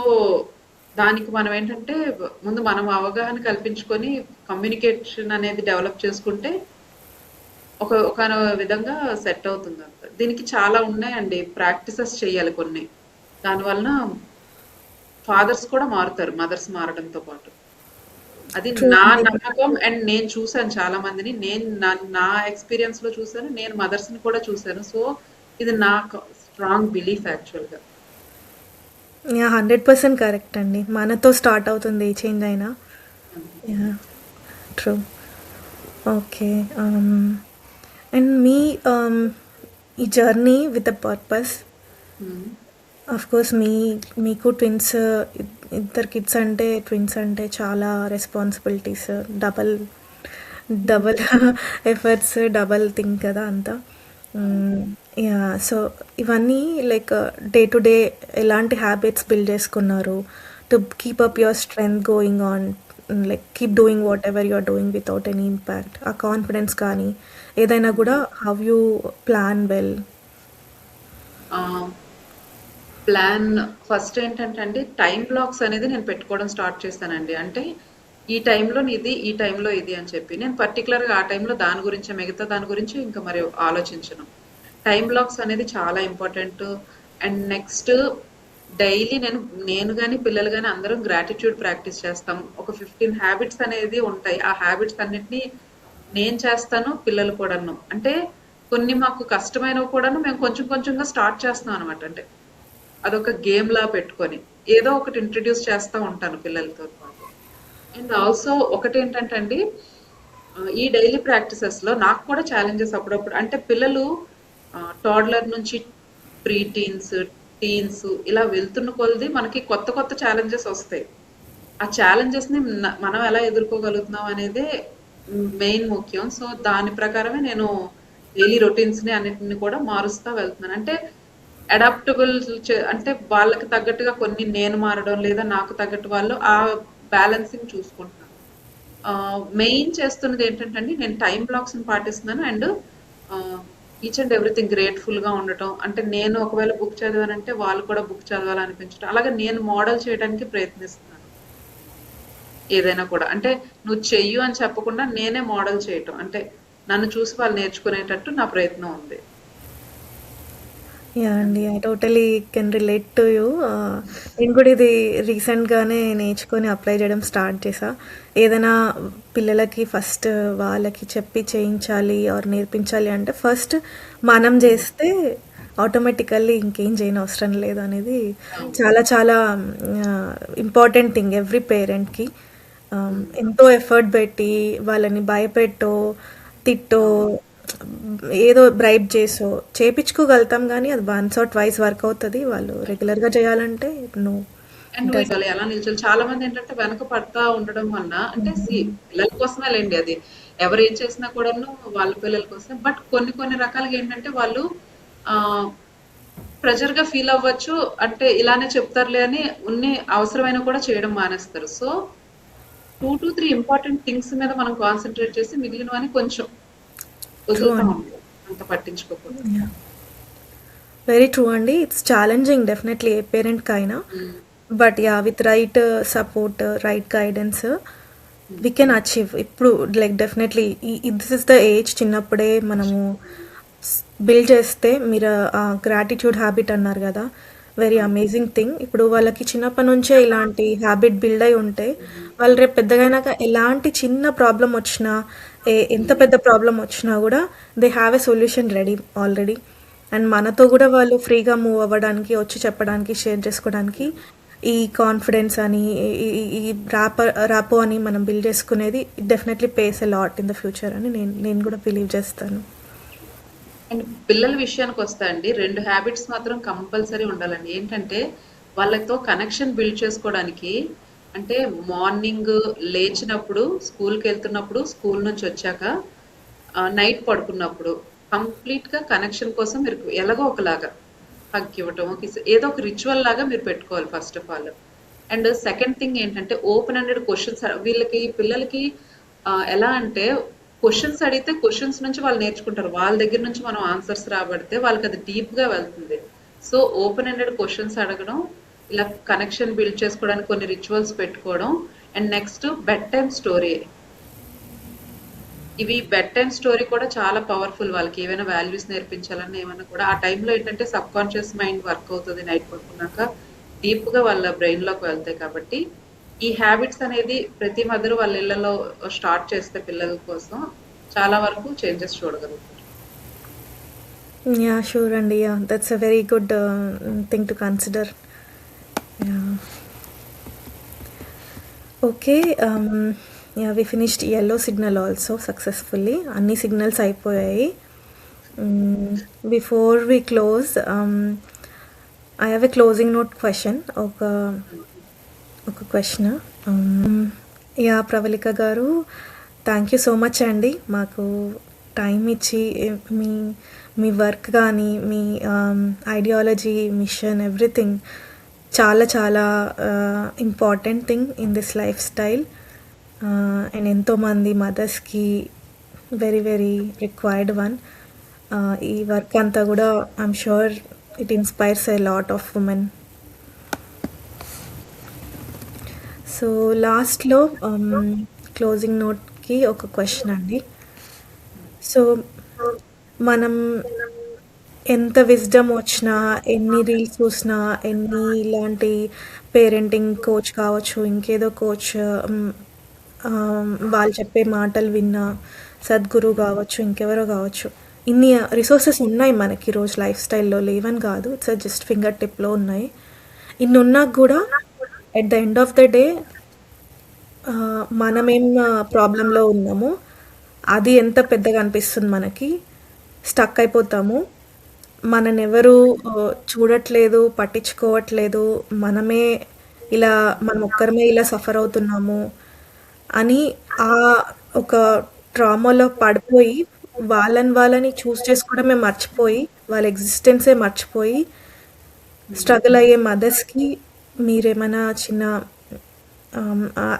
దానికి మనం ఏంటంటే ముందు మనం అవగాహన కల్పించుకొని కమ్యూనికేషన్ అనేది డెవలప్ చేసుకుంటే ఒక విధంగా సెట్ అవుతుంది అంత. దీనికి చాలా ఉన్నాయండి. ప్రాక్టీసెస్ చేయాలి కొన్ని. దానివలన ఫాదర్స్ కూడా మారుతారు. మదర్స్ మారడంతో పాటు. అది ట్రూ నా అండి. నమ్మకం అండ్ నేను చూసాను చాలా మందిని. నేను నా ఎక్స్‌పీరియన్స్ లో చూసాను. నేను మదర్స్ ని కూడా చూసాను. సో ఇది నాకు స్ట్రాంగ్ బిలీఫ్ యాక్చువల్‌గా. యాహ్! 100% కరెక్ట్ అండి. మనతో స్టార్ట్ అవుతుంది ఏ చేంజ్ అయినా. యాహ్! ట్రూ. ఓకే. అండ్ మీ ఈ journey with a purpose course మీకు ట్విన్స్, ఇద్దరు కిడ్స్ అంటే ట్విన్స్ అంటే చాలా responsibilities, double double efforts, double thing కదా అంతా. యా, సో ఇవన్నీ లైక్ డే టు డే ఎలాంటి హ్యాబిట్స్ బిల్డ్ చేసుకున్నారు to keep up your strength going on, like keep doing whatever you are doing without any impact, ఆ confidence కానీ ఏదైనా కూడా how you plan well? Plan first ఏంటంటే అండి, time blocks అనేది నేను పెట్టుకోవడం స్టార్ట్ చేశానండి. అంటే ఈ టైంలో ఇది, ఈ టైంలో ఇది అని చెప్పి నేను పర్టికులర్గా ఆ టైంలో దాని గురించి, మిగతా దాని గురించి ఇంకా మరి ఆలోచించను. టైం బ్లాక్స్ అనేది చాలా ఇంపార్టెంట్. అండ్ నెక్స్ట్ డైలీ నేను కానీ పిల్లలు కానీ అందరం గ్రాటిట్యూడ్ ప్రాక్టీస్ చేస్తాం. ఒక 15 హ్యాబిట్స్ అనేది ఉంటాయి. ఆ హ్యాబిట్స్ అన్నిటినీ నేను చేస్తాను, పిల్లలు కూడాను. అంటే కొన్ని మాకు కష్టమైనవి కూడాను మేము కొంచెం కొంచెంగా స్టార్ట్ చేస్తున్నాం అనమాట. అంటే అదొక గేమ్ లా పెట్టుకొని ఏదో ఒకటి ఇంట్రడ్యూస్ చేస్తూ ఉంటాను పిల్లలతో పాటు. అండ్ ఆల్సో ఒకటి ఏంటంటే అండి, ఈ డైలీ ప్రాక్టీసెస్ లో నాకు కూడా ఛాలెంజెస్ అప్పుడప్పుడు. అంటే పిల్లలు టాడ్లర్ నుంచి ప్రీ టీన్స్, టీన్స్ ఇలా వెళ్తున్న కొలది మనకి కొత్త కొత్త ఛాలెంజెస్ వస్తాయి. ఆ ఛాలెంజెస్ ని మనం ఎలా ఎదుర్కోగలుగుతున్నాం అనేదే మెయిన్ ముఖ్యం. సో దాని ప్రకారమే నేను డైలీ రొటీన్స్ ని అన్నిటిని కూడా మారుస్తా వెళ్తున్నాను. అంటే అడాప్టబుల్, అంటే వాళ్ళకి తగ్గట్టుగా కొన్ని నేను మారడం, లేదా నాకు తగ్గట్టు వాళ్ళు ఆ బ్యాలెన్సింగ్ చూసుకుంటున్నాను. మెయిన్ చేస్తున్నది ఏంటంటే అండి, నేను టైం బ్లాక్స్ ని పాటిస్తున్నాను. And each and everything grateful గా ఉండటం. అంటే నేను ఒకవేళ బుక్ చదివానంటే వాళ్ళు కూడా బుక్ చదవాలనిపించడం. అలాగే నేను మోడల్ చేయడానికి ప్రయత్నిస్తున్నాను ఏదైనా కూడా. అంటే నువ్వు చెయ్యు అని చెప్పకుండా నేనే మోడల్ చేయటం. అంటే నన్ను చూసి వాళ్ళు నేర్చుకునేటట్టు నా ప్రయత్నం ఉంది. యా అండి, I totally can relate to you. నేను కూడా ఇది రీసెంట్గానే నేర్చుకొని అప్లై చేయడం స్టార్ట్ చేసా. ఏదైనా పిల్లలకి ఫస్ట్ వాళ్ళకి చెప్పి చేయించాలి ఆర్ నేర్పించాలి అంటే ఫస్ట్ మనం చేస్తే ఆటోమేటికల్లీ ఇంకేం చేయని అవసరం లేదు అనేది చాలా చాలా ఇంపార్టెంట్ థింగ్ ఎవ్రీ పేరెంట్కి. ఎంతో ఎఫర్ట్ పెట్టి వాళ్ళని భయపెట్టో, తిట్టో, ఏదో బ్రైబ్ చేసో చేపించుకోగలుగుతాం, కానీ అది వన్స్ ఆర్ ట్వైస్ వర్క్ అవుతుంది. వాళ్ళు రెగ్యులర్గా చేయాలంటే నో. అండ్ వాళ్ళు ఎలా నిల్చోవాలి. చాలా మంది ఏంటంటే వెనక పడతా ఉండడం వల్ల, అంటే పిల్లల కోసమే లేండి అది, ఎవరు ఏం చేసినా కూడాను వాళ్ళ పిల్లల కోసం. బట్ కొన్ని కొన్ని రకాలుగా ఏంటంటే వాళ్ళు ఆ ప్రెజర్ గా ఫీల్ అవ్వచ్చు. అంటే ఇలానే చెప్తారులే అని ఉన్ని అవసరమైన కూడా చేయడం మానేస్తారు. సో 2 to 3 ఇంపార్టెంట్ థింగ్స్ మీద మనం కాన్సన్ట్రేట్ చేసి మిగిలినవని కొంచెం ట్రూ వదులుతా అండి. ఉంటాం, అంత పట్టించుకోకూడదు. వెరీ ట్రూ అండి. ఇట్స్ ఛాలెంజింగ్ డెఫినెట్లీ ఏ పేరెంట్కైనా. But yeah, with right support, right guidance we can achieve. ఇప్పుడు like definitely this is the age, చిన్నప్పుడే మనము బిల్డ్ చేస్తే, మీరు గ్రాటిట్యూడ్ హ్యాబిట్ అన్నారు కదా, వెరీ అమేజింగ్ థింగ్. ఇప్పుడు వాళ్ళకి చిన్నప్పటి నుంచే ఇలాంటి హ్యాబిట్ బిల్డ్ అయి ఉంటే వాళ్ళు రేపు పెద్దగైనాక ఎలాంటి చిన్న ప్రాబ్లం వచ్చినా, ఎంత పెద్ద ప్రాబ్లం వచ్చినా కూడా they have a solution ready already. And మనతో కూడా వాళ్ళు ఫ్రీగా మూవ్ అవ్వడానికి, వచ్చి చెప్పడానికి, షేర్ చేసుకోవడానికి ఈ కాన్ఫిడెన్స్ అని, ఈ ర్యాపో అని మనం బిల్డ్ చేసుకునేది definitely pays a lot in the future అని నేను కూడా బిలీవ్ చేస్తాను. అండ్ పిల్లల విషయానికి వస్తా అండి, 2 హ్యాబిట్స్ మాత్రం కంపల్సరీ ఉండాలండి. ఏంటంటే వాళ్ళతో కనెక్షన్ బిల్డ్ చేసుకోవడానికి. అంటే మార్నింగ్ లేచినప్పుడు, స్కూల్కి వెళ్తున్నప్పుడు, స్కూల్ నుంచి వచ్చాక, నైట్ పడుకున్నప్పుడు కంప్లీట్‌గా కనెక్షన్ కోసం మీరు ఎలాగో ఒకలాగా హగ్ ఇవ్వటమో, ఏదో ఒక రిచువల్ లాగా మీరు పెట్టుకోవాలి first of all. And second thing ఏంటంటే ఓపెన్ ఎండెడ్ క్వెషన్స్ వీళ్ళకి పిల్లలకి ఎలా అంటే క్వెషన్స్ అడిగితే క్వెషన్స్ నుంచి వాళ్ళు నేర్చుకుంటారు. వాళ్ళ దగ్గర నుంచి మనం ఆన్సర్స్ రాబడితే వాళ్ళకి అది డీప్‌గా వెళ్తుంది. సో ఓపెన్ ఎండెడ్ క్వెషన్స్ అడగడం, ఇలా కనెక్షన్ బిల్డ్ చేసుకోవడానికి కొన్ని రిచువల్స్ పెట్టుకోవడం. And next bed time story. ఇవి బెడ్ టైమ్ స్టోరీ కూడా చాలా పవర్ఫుల్. వాళ్ళకి ఏవైనా వాల్యూస్ నేర్పించాలన్నా ఏమన్నా కూడా ఆ టైంలో ఏంటంటే సబ్ కాన్షియస్ మైండ్ వర్క్ అవుతుంది నైట్ పడుకున్నాక, డీప్ గా వాళ్ళ బ్రెయిన్ లోకి వెళ్తాయి. కాబట్టి ఈ హ్యాబిట్స్ అనేది ప్రతి మదర్ వాళ్ళ ఇళ్లలో స్టార్ట్ చేస్తే పిల్లల కోసం చాలా వరకు చేంజెస్ చూడగలుగుతారు. Yeah, sure, and yeah, that's a very good thing to consider. Yeah. Okay, yeah, we finished yellow signal also successfully. Anni signals అయిపోయాయి. Before we close, I have a closing note question. ఒక question. Yeah Pravalika గారు, thank you so much అండి మాకు time ఇచ్చి మీ మీ work కానీ మీ ideology, machine, everything చాలా చాలా important thing in this life style. And ఎంతోమంది మదర్స్కి వెరీ వెరీ రిక్వైర్డ్ వన్. ఈ వర్క్ అంతా కూడా I'm sure it inspires a lot of women. So లాస్ట్లో క్లోజింగ్ నోట్కి ఒక క్వశ్చన్ అండి. సో మనం ఎంత విజ్డమ్ వచ్చినా, ఎన్ని రీల్స్ చూసినా, ఎన్ని ఇలాంటి పేరెంటింగ్ కోచ్ కావచ్చు, ఇంకేదో కోచ్ వాళ్ళు చెప్పే మాటలు విన్నా, సద్గురు కావచ్చు, ఇంకెవరో కావచ్చు, ఇన్ని రిసోర్సెస్ ఉన్నాయి మనకి ఈరోజు లైఫ్ స్టైల్లో. లేవని కాదు, ఇట్స్ జస్ట్ ఫింగర్ టిప్లో ఉన్నాయి. ఇన్ని ఉన్నా కూడా at the end of the day మనమేం ప్రాబ్లంలో ఉన్నామో అది ఎంత పెద్దగా అనిపిస్తుంది మనకి. స్టక్ అయిపోతాము. మననెవరు చూడట్లేదు, పట్టించుకోవట్లేదు, మనం ఒక్కరమే ఇలా సఫర్ అవుతున్నాము అని ఆ ఒక ట్రామాలో పడిపోయి వాళ్ళని చూస్ చేసుకోవడమే మర్చిపోయి, వాళ్ళ ఎగ్జిస్టెన్సే మర్చిపోయి స్ట్రగుల్ అయ్యే మదర్స్కి మీరేమైనా చిన్న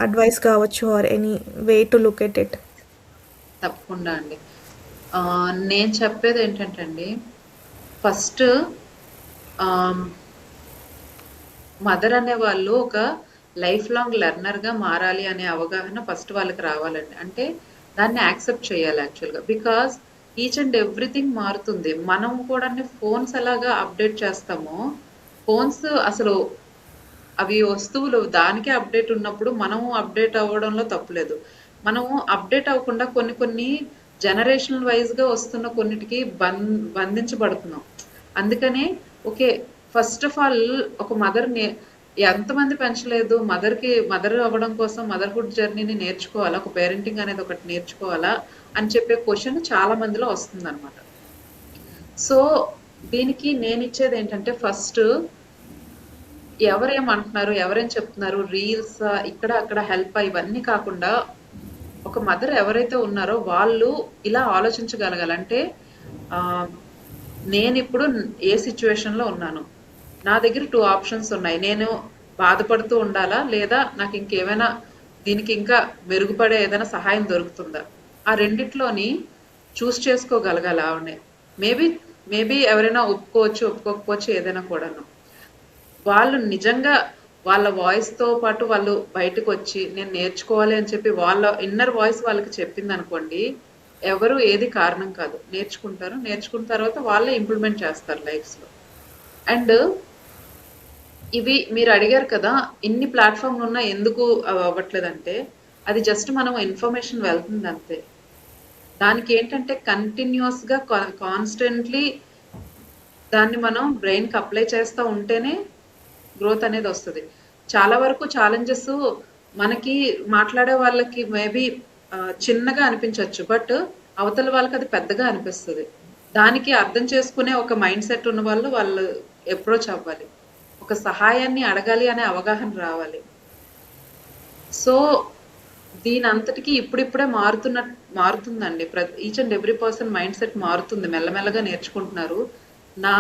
అడ్వైస్ కావచ్చు, or any way to look at it? తప్పకుండా అండి. నేను చెప్పేది ఏంటంటే అండి, ఫస్ట్ మదర్ అనే వాళ్ళు ఒక లైఫ్ లాంగ్ లెర్నర్గా మారాలి అనే అవగాహన ఫస్ట్ వాళ్ళకి రావాలండి. అంటే దాన్ని యాక్సెప్ట్ చేయాలి యాక్చువల్గా. బికాజ్ ఈచ్ అండ్ ఎవ్రీథింగ్ మారుతుంది. మనం కూడా ఫోన్స్ ఎలాగా అప్డేట్ చేస్తామో, ఫోన్స్ అసలు అవి వస్తువులు దానికే అప్డేట్ ఉన్నప్పుడు మనము అప్డేట్ అవ్వడంలో తప్పులేదు. మనము అప్డేట్ అవ్వకుండా కొన్ని జనరేషన్ వైజ్గా వస్తున్న కొన్నిటికి బంధించబడుతున్నాం. అందుకనే ఓకే, ఫస్ట్ ఆఫ్ ఆల్ ఒక మదర్ని ఎంతమంది పెంచలేదు, మదర్ అవ్వడం కోసం మదర్హుడ్ జర్నీని నేర్చుకోవాలా, ఒక పేరెంటింగ్ అనేది ఒకటి నేర్చుకోవాలా అని చెప్పే క్వశ్చన్ చాలా మందిలో వస్తుంది అనమాట. సో దీనికి నేను ఇచ్చేది ఏంటంటే, ఫస్ట్ ఎవరేమంటున్నారు, ఎవరేం చెప్తున్నారు, రీల్స్ ఇక్కడ అక్కడ హెల్ప్ ఇవన్నీ కాకుండా ఒక మదర్ ఎవరైతే ఉన్నారో వాళ్ళు ఇలా ఆలోచించగలగాలంటే, నేను ఇప్పుడు ఏ సిచ్యువేషన్ లో ఉన్నాను, నా దగ్గర 2 ఆప్షన్స్ ఉన్నాయి. నేను బాధపడుతూ ఉండాలా, లేదా నాకు ఇంకేమైనా దీనికి ఇంకా మెరుగుపడే ఏదైనా సహాయం దొరుకుతుందా, ఆ రెండిట్లోని చూస్ చేసుకోగలగాల ఆవిడనే. మేబీ ఎవరైనా ఒప్పుకోవచ్చు, ఒప్పుకోకపోవచ్చు, ఏదైనా కూడాను. వాళ్ళు నిజంగా వాళ్ళ వాయిస్తో పాటు వాళ్ళు బయటకు వచ్చి నేను నేర్చుకోవాలి అని చెప్పి వాళ్ళ ఇన్నర్ వాయిస్ వాళ్ళకి చెప్పింది అనుకోండి, ఎవరు ఏది కారణం కాదు, నేర్చుకున్న తర్వాత వాళ్ళే ఇంప్లిమెంట్ చేస్తారు లైఫ్స్లో. అండ్ ఇవి మీరు అడిగారు కదా, ఇన్ని ప్లాట్ఫామ్లు ఉన్నా ఎందుకు అవ్వట్లేదంటే, అది జస్ట్ మనం ఇన్ఫర్మేషన్ వెళ్తుంది అంతే. దానికి ఏంటంటే కంటిన్యూస్గా కాన్స్టెంట్లీ దాన్ని మనం బ్రెయిన్కి అప్లై చేస్తూ ఉంటేనే గ్రోత్ అనేది వస్తుంది. చాలా వరకు ఛాలెంజెస్ మనకి మాట్లాడే వాళ్ళకి మేబీ చిన్నగా అనిపించవచ్చు, బట్ అవతల వాళ్ళకి అది పెద్దగా అనిపిస్తుంది. దానికి అర్థం చేసుకునే ఒక మైండ్ సెట్ ఉన్న వాళ్ళు అప్రోచ్ అవ్వాలి, ఒక సహాయాన్ని అడగాలి అనే అవగాహన రావాలి. సో దీని అంతటికి ఇప్పుడిప్పుడే మారుతుందండి. Each and every person mindset మారుతుంది, మెల్లమెల్లగా నేర్చుకుంటున్నారు. నా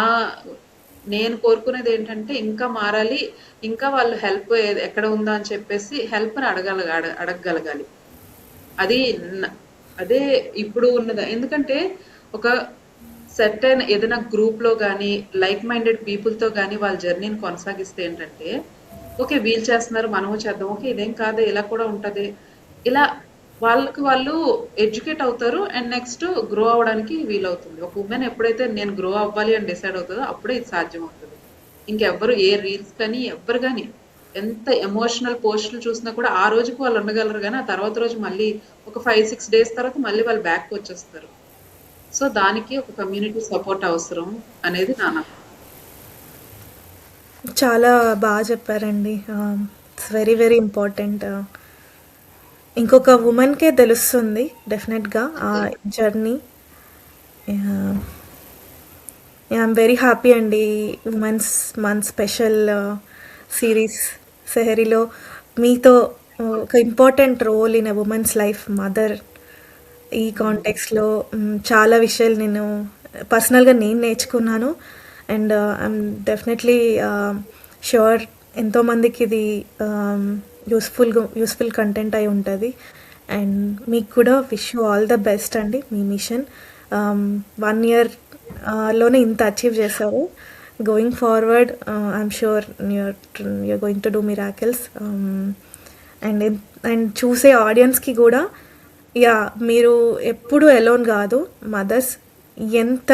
నేను కోరుకునేది ఏంటంటే ఇంకా మారాలి, ఇంకా వాళ్ళు హెల్ప్ ఎక్కడ ఉందా అని చెప్పేసి హెల్ప్ని అడగగలగాలి. అది అదే ఇప్పుడు ఉన్నది. ఎందుకంటే ఒక సెర్టైన్ ఏదైనా గ్రూప్ లో కానీ లైక్ మైండెడ్ పీపుల్ తో కానీ వాళ్ళ జర్నీని కొనసాగిస్తే ఏంటంటే, ఓకే వీళ్ళు చేస్తున్నారు మనము చేద్దాం, ఓకే ఇదేం కాదు ఇలా కూడా ఉంటది, ఇలా వాళ్ళకి వాళ్ళు ఎడ్యుకేట్ అవుతారు అండ్ నెక్స్ట్ గ్రో అవడానికి వీలవుతుంది. ఒక ఉమెన్ ఎప్పుడైతే నేను గ్రో అవ్వాలి అని డిసైడ్ అవుతుందో అప్పుడే ఇది సాధ్యం అవుతుంది. ఇంకెవ్వరు ఏ రీల్స్ కానీ ఎవ్వరు కానీ ఎంత ఎమోషనల్ పోస్టులు చూసినా కూడా ఆ రోజుకి వాళ్ళు ఉండగలరు, కానీ ఆ తర్వాత రోజు మళ్ళీ ఒక 5-6 డేస్ తర్వాత మళ్ళీ వాళ్ళు బ్యాక్ వచ్చేస్తారు. సో దానికి ఒక కమ్యూనిటీ సపోర్ట్ అవసరం అనేది నా నమ్మకం. చాలా బాగా చెప్పారండి. It's very very important. ఇంకొక ఉమెన్కే తెలుస్తుంది డెఫినెట్గా ఆ జర్నీ. ఐఎమ్ వెరీ హ్యాపీ అండి. ఉమెన్స్ మంత్ స్పెషల్ సిరీస్ సెహరీలో మీతో ఒక important role in a women's life mother ఈ కాంటెక్స్లో చాలా విషయాలు నేను పర్సనల్గా నేను నేర్చుకున్నాను. అండ్ ఐఎమ్ డెఫినెట్లీ ష్యూర్ ఎంతోమందికి ఇది యూస్ఫుల్ కంటెంట్ అయి ఉంటుంది. అండ్ మీకు కూడా wish you all the best అండి మీ మిషన్. 1 year లోనే ఇంత అచీవ్ చేశారు. Going forward I'm sure you're going to do miracles. And చూసే ఆడియన్స్కి కూడా యా మీరు ఎప్పుడు ఎలోన్ కాదు. మదర్స్ ఎంత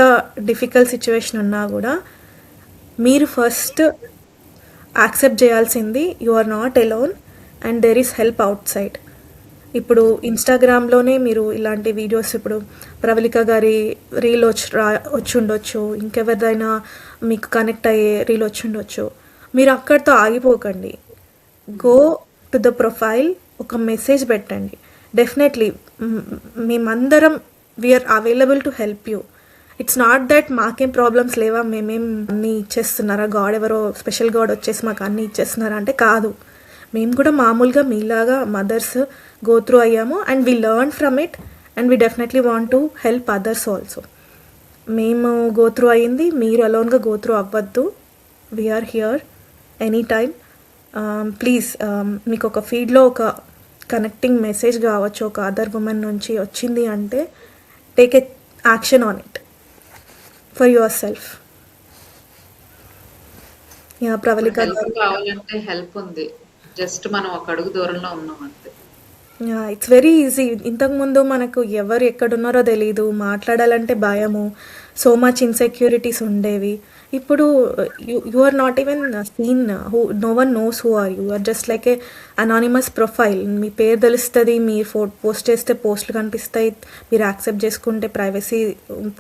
డిఫికల్ట్ సిచ్యువేషన్ ఉన్నా కూడా మీరు ఫస్ట్ యాక్సెప్ట్ చేయాల్సింది you are not alone and there is help outside. ఇప్పుడు ఇన్స్టాగ్రామ్లోనే మీరు ఇలాంటి వీడియోస్, ఇప్పుడు ప్రవళిక గారి రీల్ వచ్చి ఉండొచ్చు, ఇంకెవరిదైనా మీకు కనెక్ట్ అయ్యే రీల్ వచ్చి ఉండొచ్చు. మీరు అక్కడితో ఆగిపోకండి. గో టు ద ప్రొఫైల్, ఒక మెసేజ్ పెట్టండి. డెఫినెట్లీ మేమందరం we're available to help you. It's not that మాకేం ప్రాబ్లమ్స్ లేవా, మేమేం అన్నీ ఇచ్చేస్తున్నారా, గాడ్ ఎవరో స్పెషల్ గాడ్ వచ్చేసి మాకు అన్నీ ఇచ్చేస్తున్నారా అంటే కాదు. మేము కూడా మామూలుగా మీలాగా మదర్స్ గో త్రూ అయ్యాము and we learn from it and we definitely want to help others also. మేము గో త్రూ అయ్యింది, మీరు అలోన్గా గో త్రూ అవ్వద్దు. We're here any time. Please మీకు ఒక ఫీడ్లో ఒక కనెక్టింగ్ మెసేజ్ కావచ్చు ఒక అదర్ ఉమెన్ నుంచి వచ్చింది అంటే take a action on it for yourself. Yeah Pravalika help కావాలంటే హెల్ప్ ఉంది, జస్ట్ మనం ఒక అడుగు దూరంలో ఉన్నాం అంతే. It's very easy. ఇంతకుముందు మనకు ఎవరు ఎక్కడున్నారో తెలీదు, మాట్లాడాలంటే భయము, సో మచ్ ఇన్సెక్యూరిటీస్ ఉండేవి. ఇప్పుడు you are not even seen, no one knows who are you are just like a anonymous profile. మీ పేరు తెలుస్తుంది, మీరు పోస్ట్ చేస్తే పోస్టులు కనిపిస్తాయి, మీరు యాక్సెప్ట్ చేసుకుంటే ప్రైవసీ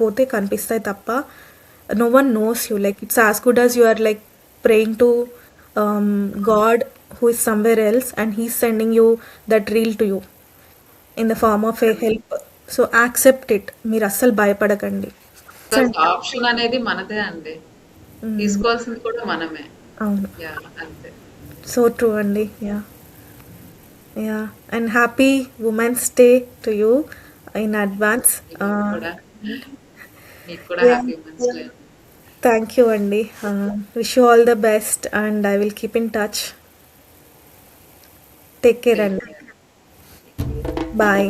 పోతే కనిపిస్తాయి తప్ప no one knows you. Like it's as good as you are like praying to God who is somewhere else and he's sending you that reel to you in the form of a help. So accept it. మీరు అస్సలు భయపడకండి. Option అనేది మనదే అండి, తీసుకోవాల్సింది కూడా మనమే. అవును, అంతే. సో ట్రూ అండి. Yeah yeah and happy women's day to you in advance. మీకు కూడా happy women's day. Thank you అండి. Wish you all the best and I will keep in touch. Take care అండి. Bye.